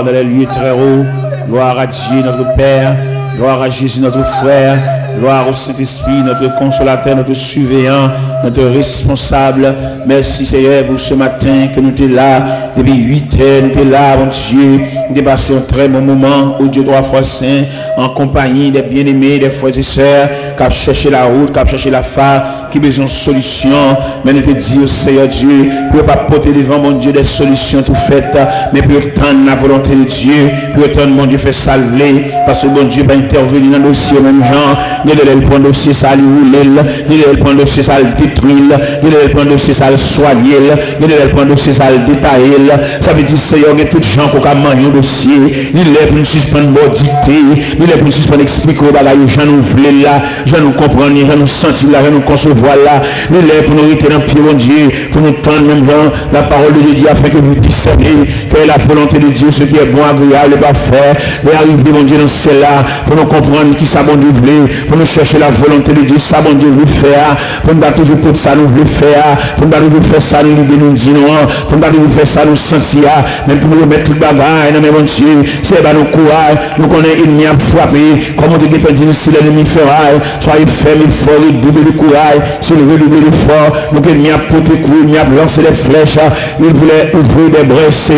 dans les lieux très hauts. Gloire à Dieu notre Père. Gloire à Jésus notre frère. Gloire au Saint-Esprit, notre consolateur, notre surveillant, notre responsable. Merci Seigneur pour ce matin que nous sommes là. Depuis 8 heures, nous sommes là, mon Dieu. Nous avons passé un très bon moment, au Dieu 3 fois saint, en compagnie des bien-aimés, des frères et sœurs, qui ont cherché la route, qui ont cherché la phare, qui ont besoin de solutions. Mais nous te disons, Seigneur Dieu, pour ne pas porter devant mon Dieu des solutions tout faites, mais pour attendre la volonté de Dieu, pour attendre mon Dieu fait salver, parce que mon Dieu va intervenir dans le dossier au même genre. Ni le prendre dossier ça lui rouler, ni le prendre dossier ça le détruire, ni le prendre dossier ça le soigner, ni le prendre dossier ça le détailler. Ça veut dire Seigneur, il y a tout gens pour manger un dossier, ni le pour suspendre dicter, ni le pour suspendre expliquer aux bagages, j'en nous voulons là, j'en nous comprendre, j'en nous sentir là, j'en nous concevoir là, ni le pour nous rester dans le pied mon Dieu, pour nous tendre même genre la parole de Dieu afin que nous puissions discerner quelle est la volonté de Dieu, ce qui est bon, agréable et parfait. Mais arriver, mon Dieu, dans celle-là, pour nous comprendre qui ça, bon Dieu, voulait, pour nous chercher la volonté de Dieu, ça, bon Dieu, veut faire, pour nous pas toujours pour ça, nous voulons faire, pour nous pas toujours faire ça, nous nous disons, pour nous pas toujours faire ça, nous sentir, même pour nous remettre tout le bagage, non, mais mon Dieu, c'est pas nos courage, nous connaissons l'ennemi à frapper, comme on dit, nous, si l'ennemi fera, soyez fermes, fort, double le courage, si nous redoublez l'effort, nous que l'ennemi a porté coup, l'ennemi a lancé les flèches, il voulait ouvrir des brèches,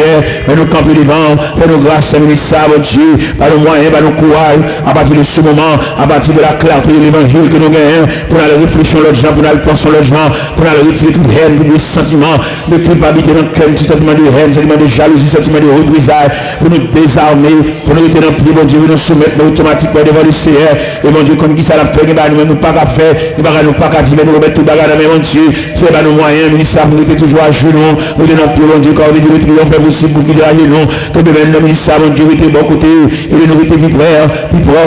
mais nous camper devant, fais nos grâces, ministre, mon Dieu, par le moyen, par le courage, à partir de ce moment, à partir de la clarté de l'évangile que nous gagnons, pour aller réfléchir l'autre gens, pour aller penser l'autre gens, pour aller retirer toute haine, tous les sentiments de culpabilité dans le cœur, tout sentiment de haine, sentiment de jalousie, sentiment de représailles, pour nous désarmer, pour nous retirer dans le pied, mon Dieu, nous soumettre automatiquement devant le Seigneur, et mon Dieu, comme qui ça l'a fait, nous pas qu'à faire, nous pas qu'à dire, mais nous remettre tout le bagage dans mon Dieu, c'est pas nos moyens, ministre, nous étions toujours à genoux, nous étions dans le pied, mon Dieu, quand on dit le triomphe est possible pour qu'il y ait nous, que de même, le ministre, mon Dieu, était bon côté, et de nous était vivre,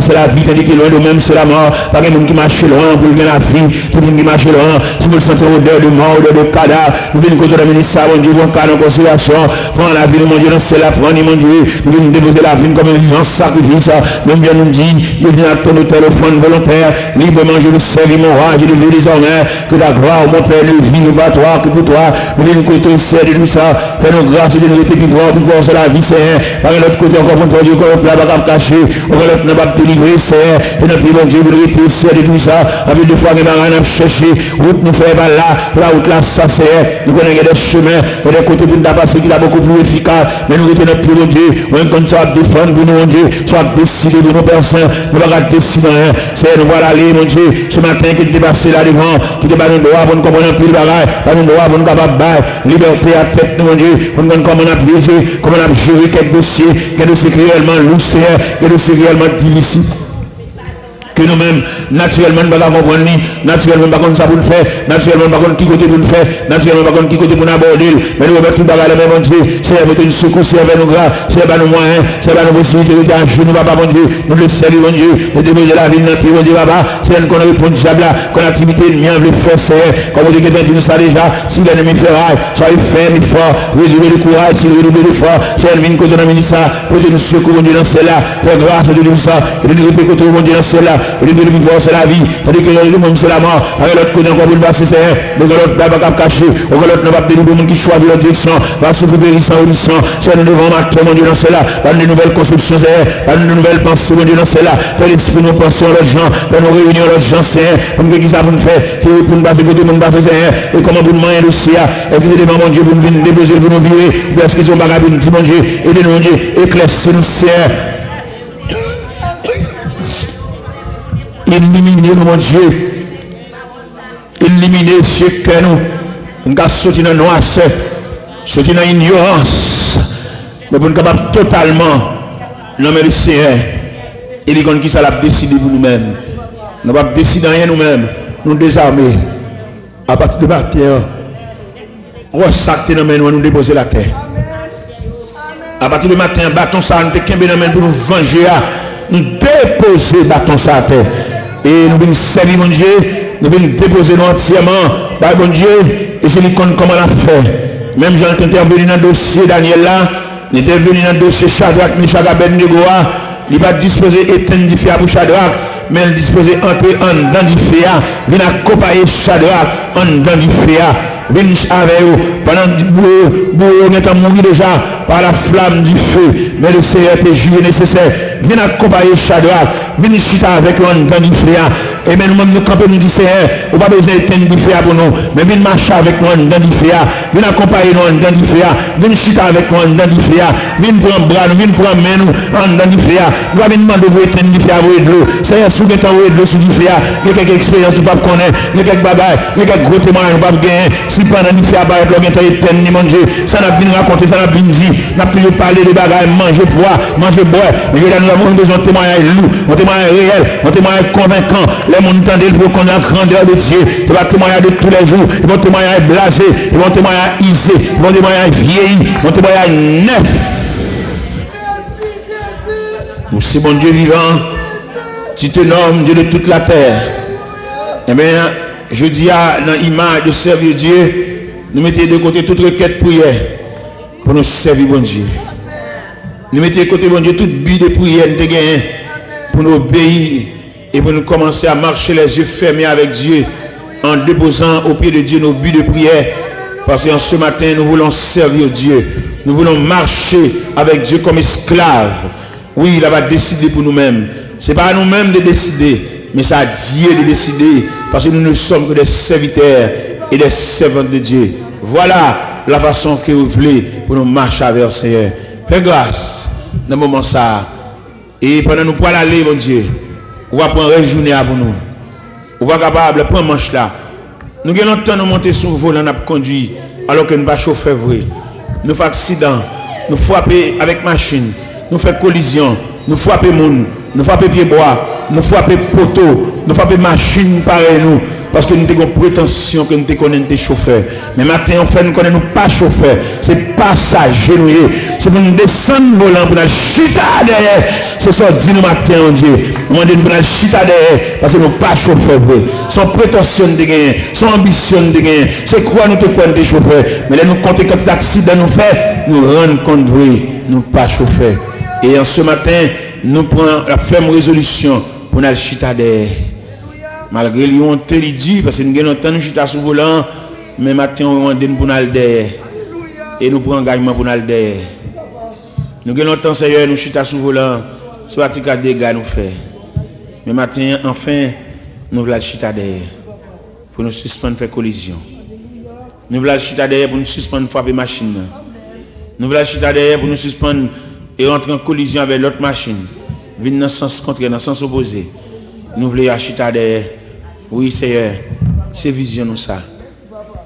c'est la vie, tandis que loin de même, c'est la mort, pas qu'il y ait qui marche loin pour gagner la vie, tout le monde qui marche loin, si vous sentez odeur de mort, odeur de cadavre, nous venons côté de la ministre, mon Dieu, vous en considération, prends la vie, mon Dieu, c'est la prendre, mon Dieu, nous venons déposer la vie comme un vivant sacrifice, même bien nous dit, je viens à ton téléphone volontaire, librement, je le servis mon roi, je le veux désormais, que la gloire, mon Père, ne vit pas toi, que pour toi, nous venons côté, c'est de tout ça, fais nos grâces, de nous rester plus fort, c'est la vie, c'est, par l'autre côté, encore une fois, Dieu, qu'on ne peut pas cacher, on ne va pas délivrer, c'est, et notre bon Dieu, vous le rester, c'est de tout ça, avec deux fois, nous avons cherché, route nous fait pas là, la route là, ça c'est, nous connaissons des chemins, et des côtés pour nous passer qui est beaucoup plus efficace, mais nous retenons plus, mon Dieu, on compte soit défendre pour nous, mon Dieu, soit décider pour nos personnes, nous ne pouvons pas décider, c'est nous voilà aller, mon Dieu, ce matin qui était passé là devant, qui était pas nous droit pour nous comprendre plus le bagage, pas nous droit pour nous capables de liberté à tête, mon Dieu, pour nous comment on a piégé, comment on a géré quelques dossiers, quelques dossiers réellement lourds, quelques dossiers réellement difficiles. Que nous-mêmes, naturellement, nous ne pouvons pas comprendre, naturellement, pas ça pour le faire, naturellement, pas qui côté pour le faire, naturellement, pas qui côté pour aborder, mais nous remettons tout le bagage, mon Dieu, c'est avec une secours, c'est avec nos grâces, c'est avec nos moyens, c'est avec nos possibilités, de à genoux, papa, mon Dieu, nous le saluons, mon Dieu, de déposer la vie dans le pied, mon Dieu, papa, c'est qu'on a répondu diable là, qu'on a activité ennemi, le faire, c'est, comme on dit, quelqu'un dit nous ça déjà, si l'ennemi fait rail, soyez ferme, fort, réduisez le courage, si vous réduisez l'effort, c'est l'ennemi côté dans le ministère, posez nous secours, mon Dieu, dans celle-là, faire grâce de nous ça, et de nous côté, mon Dieu, dans celle-là, et de nous voir c'est la vie, tandis que le monde c'est la mort, avec l'autre côté encore pour le passer c'est, donc l'autre n'a pas caché, donc l'autre n'a pas délivrer le monde qui choisit la direction, va souffrir périssant, c'est nous devons marquer mon Dieu dans cela, par de nouvelles conceptions c'est, par de nouvelles pensées mon Dieu dans cela, faire l'esprit nous penser à l'autre gens, faire nos réunions à l'autre gens c'est, comme que qui ça vous faire, qui pour nous passer côté pour nous passer c'est, et comment vous demander le dossier, est-ce que devant mon Dieu vous nous déposer, vous nous virer, est-ce qu'ils ont bagage pour nous dire mon Dieu, aidez-nous mon Dieu, éclaircez-nous c'est. Éliminez nous, mon Dieu. Éliminez ce que nous. Nous avons sauté dans la noirceur, sauté dans l'ignorance. Mais pour nous capables totalement, nommer le Seigneur. Et les gens qui ça l'a décidé pour nous-mêmes. Nous ne pouvons pas décider rien nous-mêmes. Nous désarmer. À partir de la terre, ressacter dans nous, nous déposer la terre. À partir du matin, bâton ça, nous te pour nous venger. Nous déposer bâton ça à terre. Et nous venons servir mon Dieu, nous venons déposer nous entièrement, par mon Dieu, et je lui compte comment on a fait. Même Jean est intervenu dans le dossier Daniel là, il est intervenu dans le dossier Shadrach, Meshach, Abednego, il va disposer éteindre du feu pour Shadrach, mais il disposer entrer en dans du feu, il vient accompagner Shadrach en dans du feu. Venez avec vous, pendant que vous êtes mourir déjà par la flamme du feu, mais le Seigneur était jugé nécessaire. Venez accompagner Shadrach, venez chiter avec vous dans du feu. Et même nous campons, nous disons, vous n'avez pas besoin d'éteindre du feu pour nous, mais venez marcher avec nous dans du feu. Venez accompagner nous dans du feu. Venez chiter avec nous dans du feu. Venez prendre bras, venez prendre main nous dans du feu. Nous avons demandé de vous éteindre du feu à vous de l'eau. Seigneur, si vous êtes en haut de l'eau sous du feu, il y a quelques expériences que vous ne pouvez pas connaître, il y a quelques bagages, il y a quelques gros témoignages que vous ne pouvez pas gagner. Si pendant du feu à bas, vous avez éteindre, mon Dieu, ça n'a bien raconté, ça n'a bien dit, n'a plus parlé de bagages, manger, boire, manger, boire. Mais nous avons besoin de témoignages lourds, de témoignages réels, de témoignages convaincants. Les gens entendent le faut qu'on a la grandeur de Dieu. C'est pas témoignage de tous les jours. Ils vont témoigner blasé, ils vont témoigner isé, ils vont témoigner vieilli, ils vont témoigner neuf. Aussi bon Dieu vivant, tu te nommes Dieu de toute la terre. Eh bien, je dis à dans l'image de servir Dieu, nous mettons de côté toute requête prière. pour nous servir, bon Dieu. Nous mettons côté, bon Dieu, toute but de prière, nous gagné pour nous obéir et pour nous commencer à marcher les yeux fermés avec Dieu en déposant au pied de Dieu nos buts de prière. Parce qu'en ce matin, nous voulons servir Dieu. Nous voulons marcher avec Dieu comme esclaves. Oui, il va décider pour nous-mêmes. Ce n'est pas à nous-mêmes de décider, mais c'est à Dieu de décider. Parce que nous ne sommes que des serviteurs et des servantes de Dieu. Voilà la façon que vous voulez pour nous marcher avec le Seigneur. Fais grâce dans le moment ça. Et pendant nous pour aller, mon Dieu, on va prendre une journée pour nous. On va capable de prendre manche là. Nous avons longtemps nous monter sur le volant, nous conduit alors que nous ne pas chauffer vrai. Nous faisons accident, nous frapper avec machine, nous faisons collision, nous frappons monde, nous frappons pied bois, nous frappons poteau, nous frappons machine pareil nous. Parce que nous avons prétention que nous connaissons des chauffeurs. Mais maintenant, en fait, nous ne connaissons pas chauffeurs. C'est passager. C'est pour nous descendre volant, pour nous chita derrière. C'est ça, dit nous matin, mon Dieu. Nous demandons pour nous chita derrière. Parce que nous ne sommes pas chauffeurs. Son prétention de gagner, son ambition de gagner. C'est quoi nous te connaissons des chauffeurs. Mais là, nous comptons quand les accidents nous fait, nous rendons compte, oui, nous ne sommes pas chauffeurs. Et en ce matin, nous prenons la ferme résolution pour nous chita derrière. Malgré lui, on te le dit, parce que nous avons entendu chita sous volant, mais maintenant, on demande pour nous derrière. Et nous prenons engagement pour nous derrière. Nous avons entendu, Seigneur, nous chita sous volant, soit il y a des dégâts nous faire. Mais maintenant, enfin, nous voulons chita derrière. Pour nous suspendre faire collision. Nous voulons chita derrière pour nous suspendre frapper machine. Nous voulons chita derrière pour nous suspendre et rentrer en collision avec l'autre machine. Venir dans le sens contraire, dans le sens opposé. Nous voulons acheter derrière. Oui, Seigneur. C'est vision nous ça.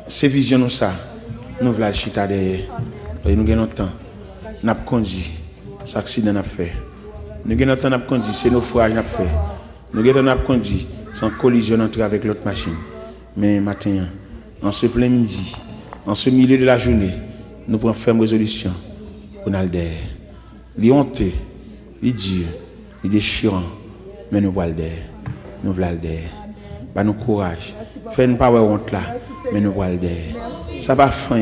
C'est vision nous ça. Nous voulons acheter derrière. Et nous avons temps. Nous avons conduit. C'est accident n'a fait. Nous avons temps n'a conduit. C'est naufrage n'a fait. Nous avons temps conduit. Sans collision entre avec l'autre machine. Mais maintenant, en ce plein midi, en ce milieu de la journée, nous prenons ferme résolution pour nous derrière. Les honteux, les durs, les déchirants, mais nous voulons derrière. Nous voulons derrière. Bah nous courage. Fais-nous pas honte là, mais nous voulons derrière. Ça va faire,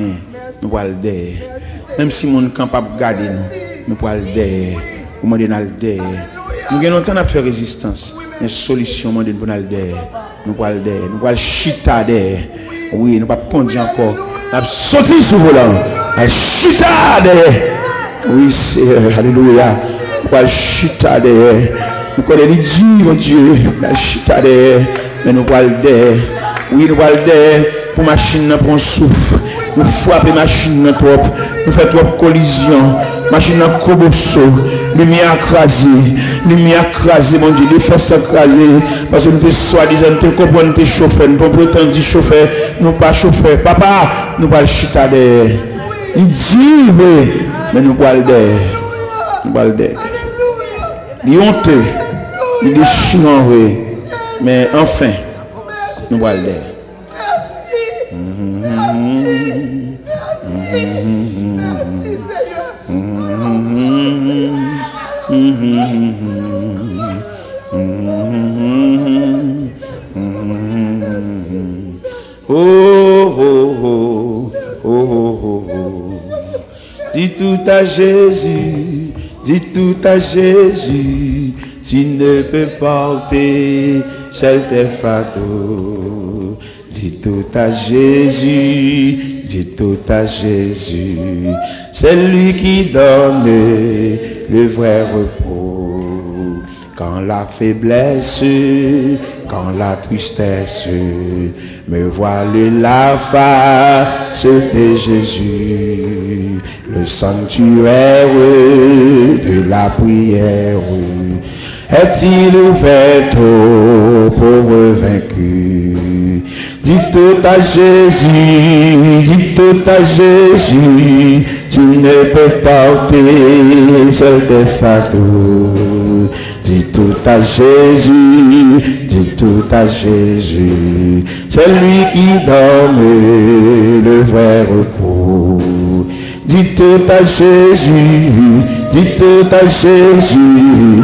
nous voulons derrière. Même si mon camp pas garder nous voulons derrière. Nous demandons derrière. Nous avons temps à faire résistance. Une solution, nous demandons derrière. Nous voulons derrière. Nous voulons chita derrière. Oui, nous ne pouvons pas conduire encore. Nous avons sauté sur le volant. Nous chita derrière. Oui, c'est alléluia. Nous voulons chita derrière. Nous connaissons les dieux, mon Dieu, la chita derrière, mais nous voyons derrière. Oui, nous voyons derrière pour machine pour un souffle. Nous frappons machine trop, nous faisons trop collision. Machine en cobosso, lumière écrasée, mon Dieu, les forces écrasées. Parce que nous sommes soi-disant, nous comprenons tes chauffeurs, nous prétendons chauffeurs, nous pas chauffeurs. Papa, nous voyons chita derrière. Il dit, mais nous voyons derrière. Nous voyons derrière. Il est honteux. Il est chiant, oui. Mais enfin, nous voyons l'air. Oh, oh, oh, oh, oh, oh. Dis tout à Jésus, dis tout à Jésus. Tu ne peux porter seul tes fardeaux. Dis tout à Jésus, dis tout à Jésus. C'est lui qui donne le vrai repos. Quand la faiblesse, quand la tristesse me voile la face de Jésus, le sanctuaire de la prière est-il ouvert aux pauvres vaincus? Dis tout à Jésus, dis tout à Jésus, tu ne peux porter seul tes fardeaux. Dis tout à Jésus, dis tout à Jésus, c'est lui qui donne le vrai repos. Dis tout à Jésus, dis tout à Jésus,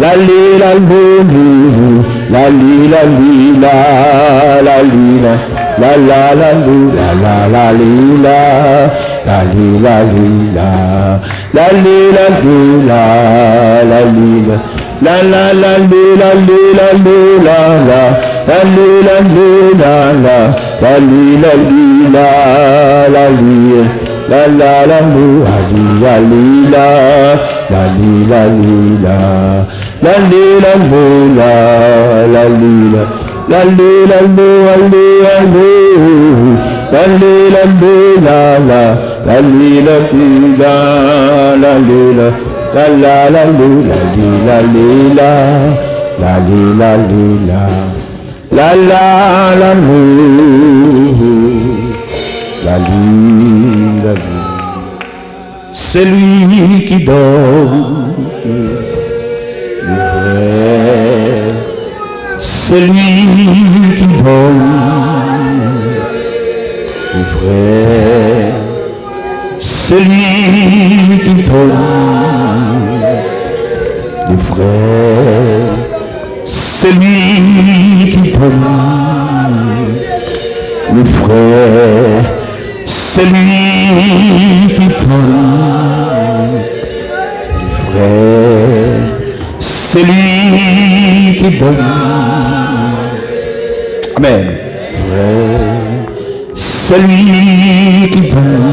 la li la li la li la li la la li la la la la li la la la li la la li la li la la li la li la la li la la la la li la li la li la la la li la li la la la li la li la la li la la la li la li la la li la li la la li la li la la li la la li la li la li la li la li la la la li la li la la li la la la la li la li la li la la li la li la la la la li la li la li. C'est lui qui donne le vrai, c'est lui qui donne le vrai, c'est lui qui donne le vrai, c'est lui qui donne le vrai, c'est lui qui donne le vrai, c'est lui qui donne. Amen. Vrai, c'est lui qui donne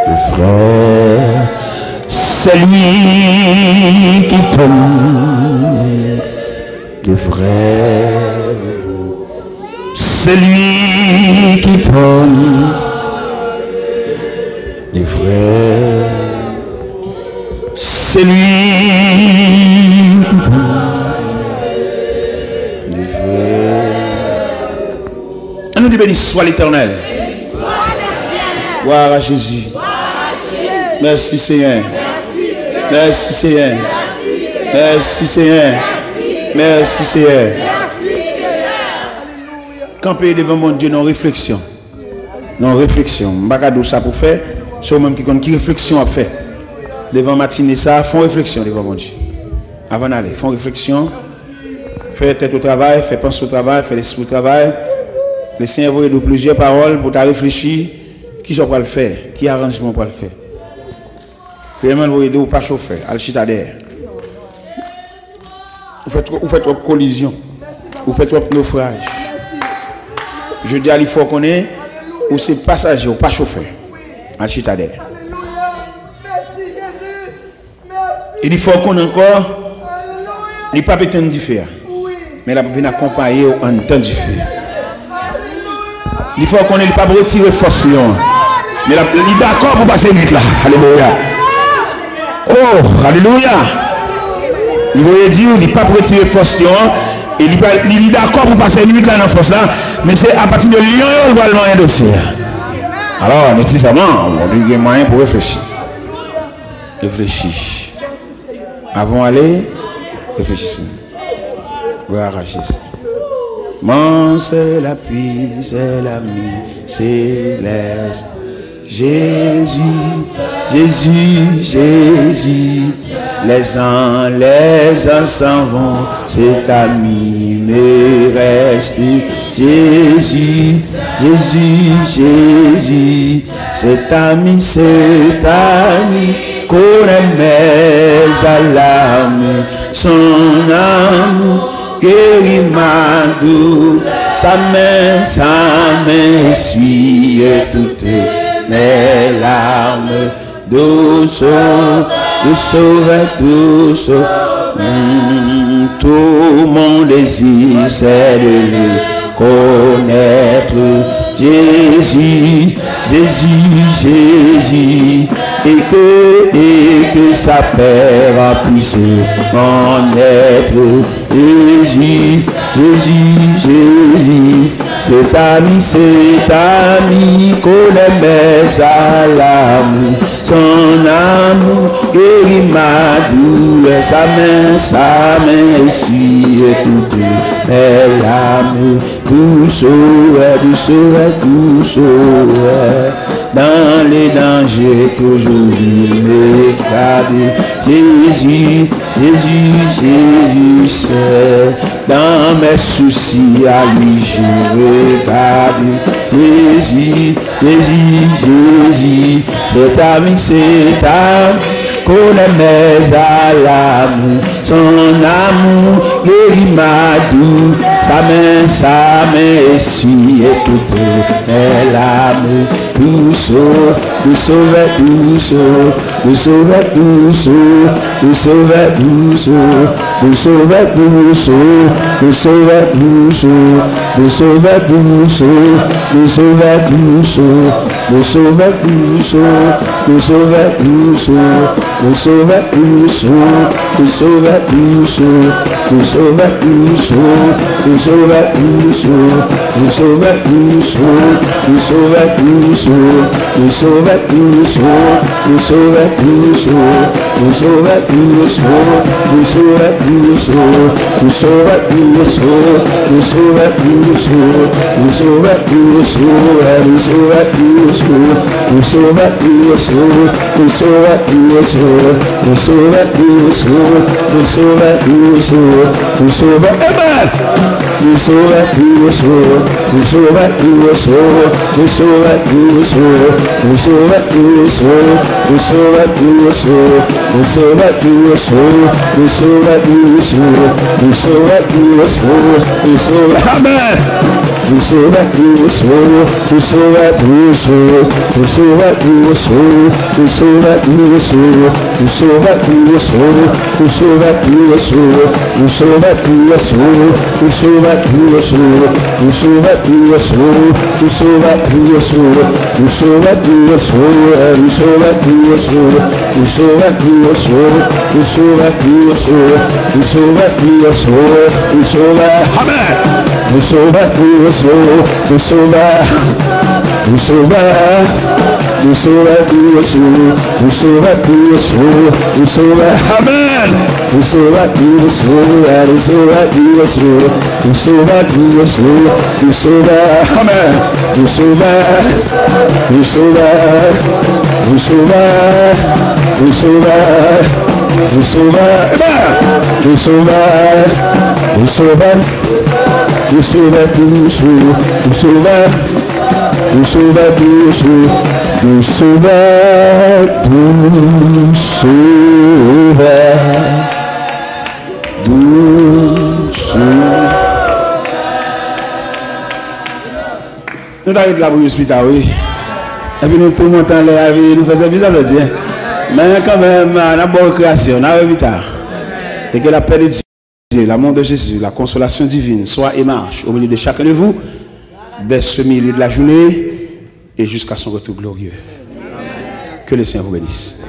le vrai, c'est lui qui donne le vrai, c'est lui qui donne le vrai, c'est lui qui donne le vrai. On nous dit béni soit l'Éternel. Gloire à Jésus. Merci Seigneur. Merci Seigneur. Merci Seigneur. Merci Seigneur. Camper devant mon Dieu, non réflexion. Non réflexion. Je ne sais pas ça pour faire. C'est même qui réflexion à faire. Devant matinée, ça, font réflexion devant mon Dieu. Avant d'aller, font réflexion. Faire tête au travail, faire penser au travail, faire l'esprit au travail. Le Seigneur vous donne plusieurs paroles pour réfléchir. Qui sont pas le faire? Qui arrangement pour le faire? Vraiment, vous aidez ou pas chauffer, à l'chitadère. Vous faites trop collision. Vous faites trop naufrage. Je dis à l'il faut qu'on ait, ou c'est passager, ou pas chauffeur, à l'chitadère. Il faut qu'on ait encore, il n'y a pas besoin de faire, mais il vient accompagner en temps de faire. Il faut qu'on ait pas retirer force, mais il est d'accord pour passer vite là. Alléluia. Oh, alléluia. Il veut dire, il n'est pas pour retirer force, il est d'accord pour passer vite là dans la force là, mais c'est à partir de Lyon, il va le moyen dossier. Alors, nécessairement, on a des moyens pour réfléchir. Réfléchir. Avant d'aller, réfléchissez. Gloire à Jésus. Mon c'est l'appui, c'est l'ami céleste. Jésus, Jésus, Jésus. Les uns s'en vont, cet ami me reste. Jésus, Jésus, Jésus. Cet ami connaît mes alarmes, son amour guérit ma douleur, sa main essuie toutes mes larmes, douce, douce, douce. Tout mon désir c'est de le connaître, Jésus, Jésus, Jésus. Et que sa paix remplisse mon être. Jésus, Jésus, Jésus. Cet ami connaît mes alarmes. Son amour guérit ma douleur. Sa main essuie toutes mes larmes. Douceur, douceur, douceur. Dans les dangers toujours il me garde, Jésus, Jésus, Jésus, c'est dans mes soucis à lui je regarde. Jésus, Jésus, Jésus, c'est ta vie, c'est ta connais mes alarmes, son amour guérit ma douleur, sa main essuie toutes mes larmes, douceur, douceur, douceur, douceur, douceur, douceur, douceur, douceur, douceur, douceur, Nous avons la bouille hospitalière, oui. Et puis nous tout le monde nous faisons bizarre de dire. Mais quand même, on a bonne création, on a un tard. Et que la paix de Dieu, l'amour de Jésus, la consolation divine soit et marche au milieu de chacun de vous, dès ce milieu de la journée et jusqu'à son retour glorieux. Que le Seigneur vous bénisse.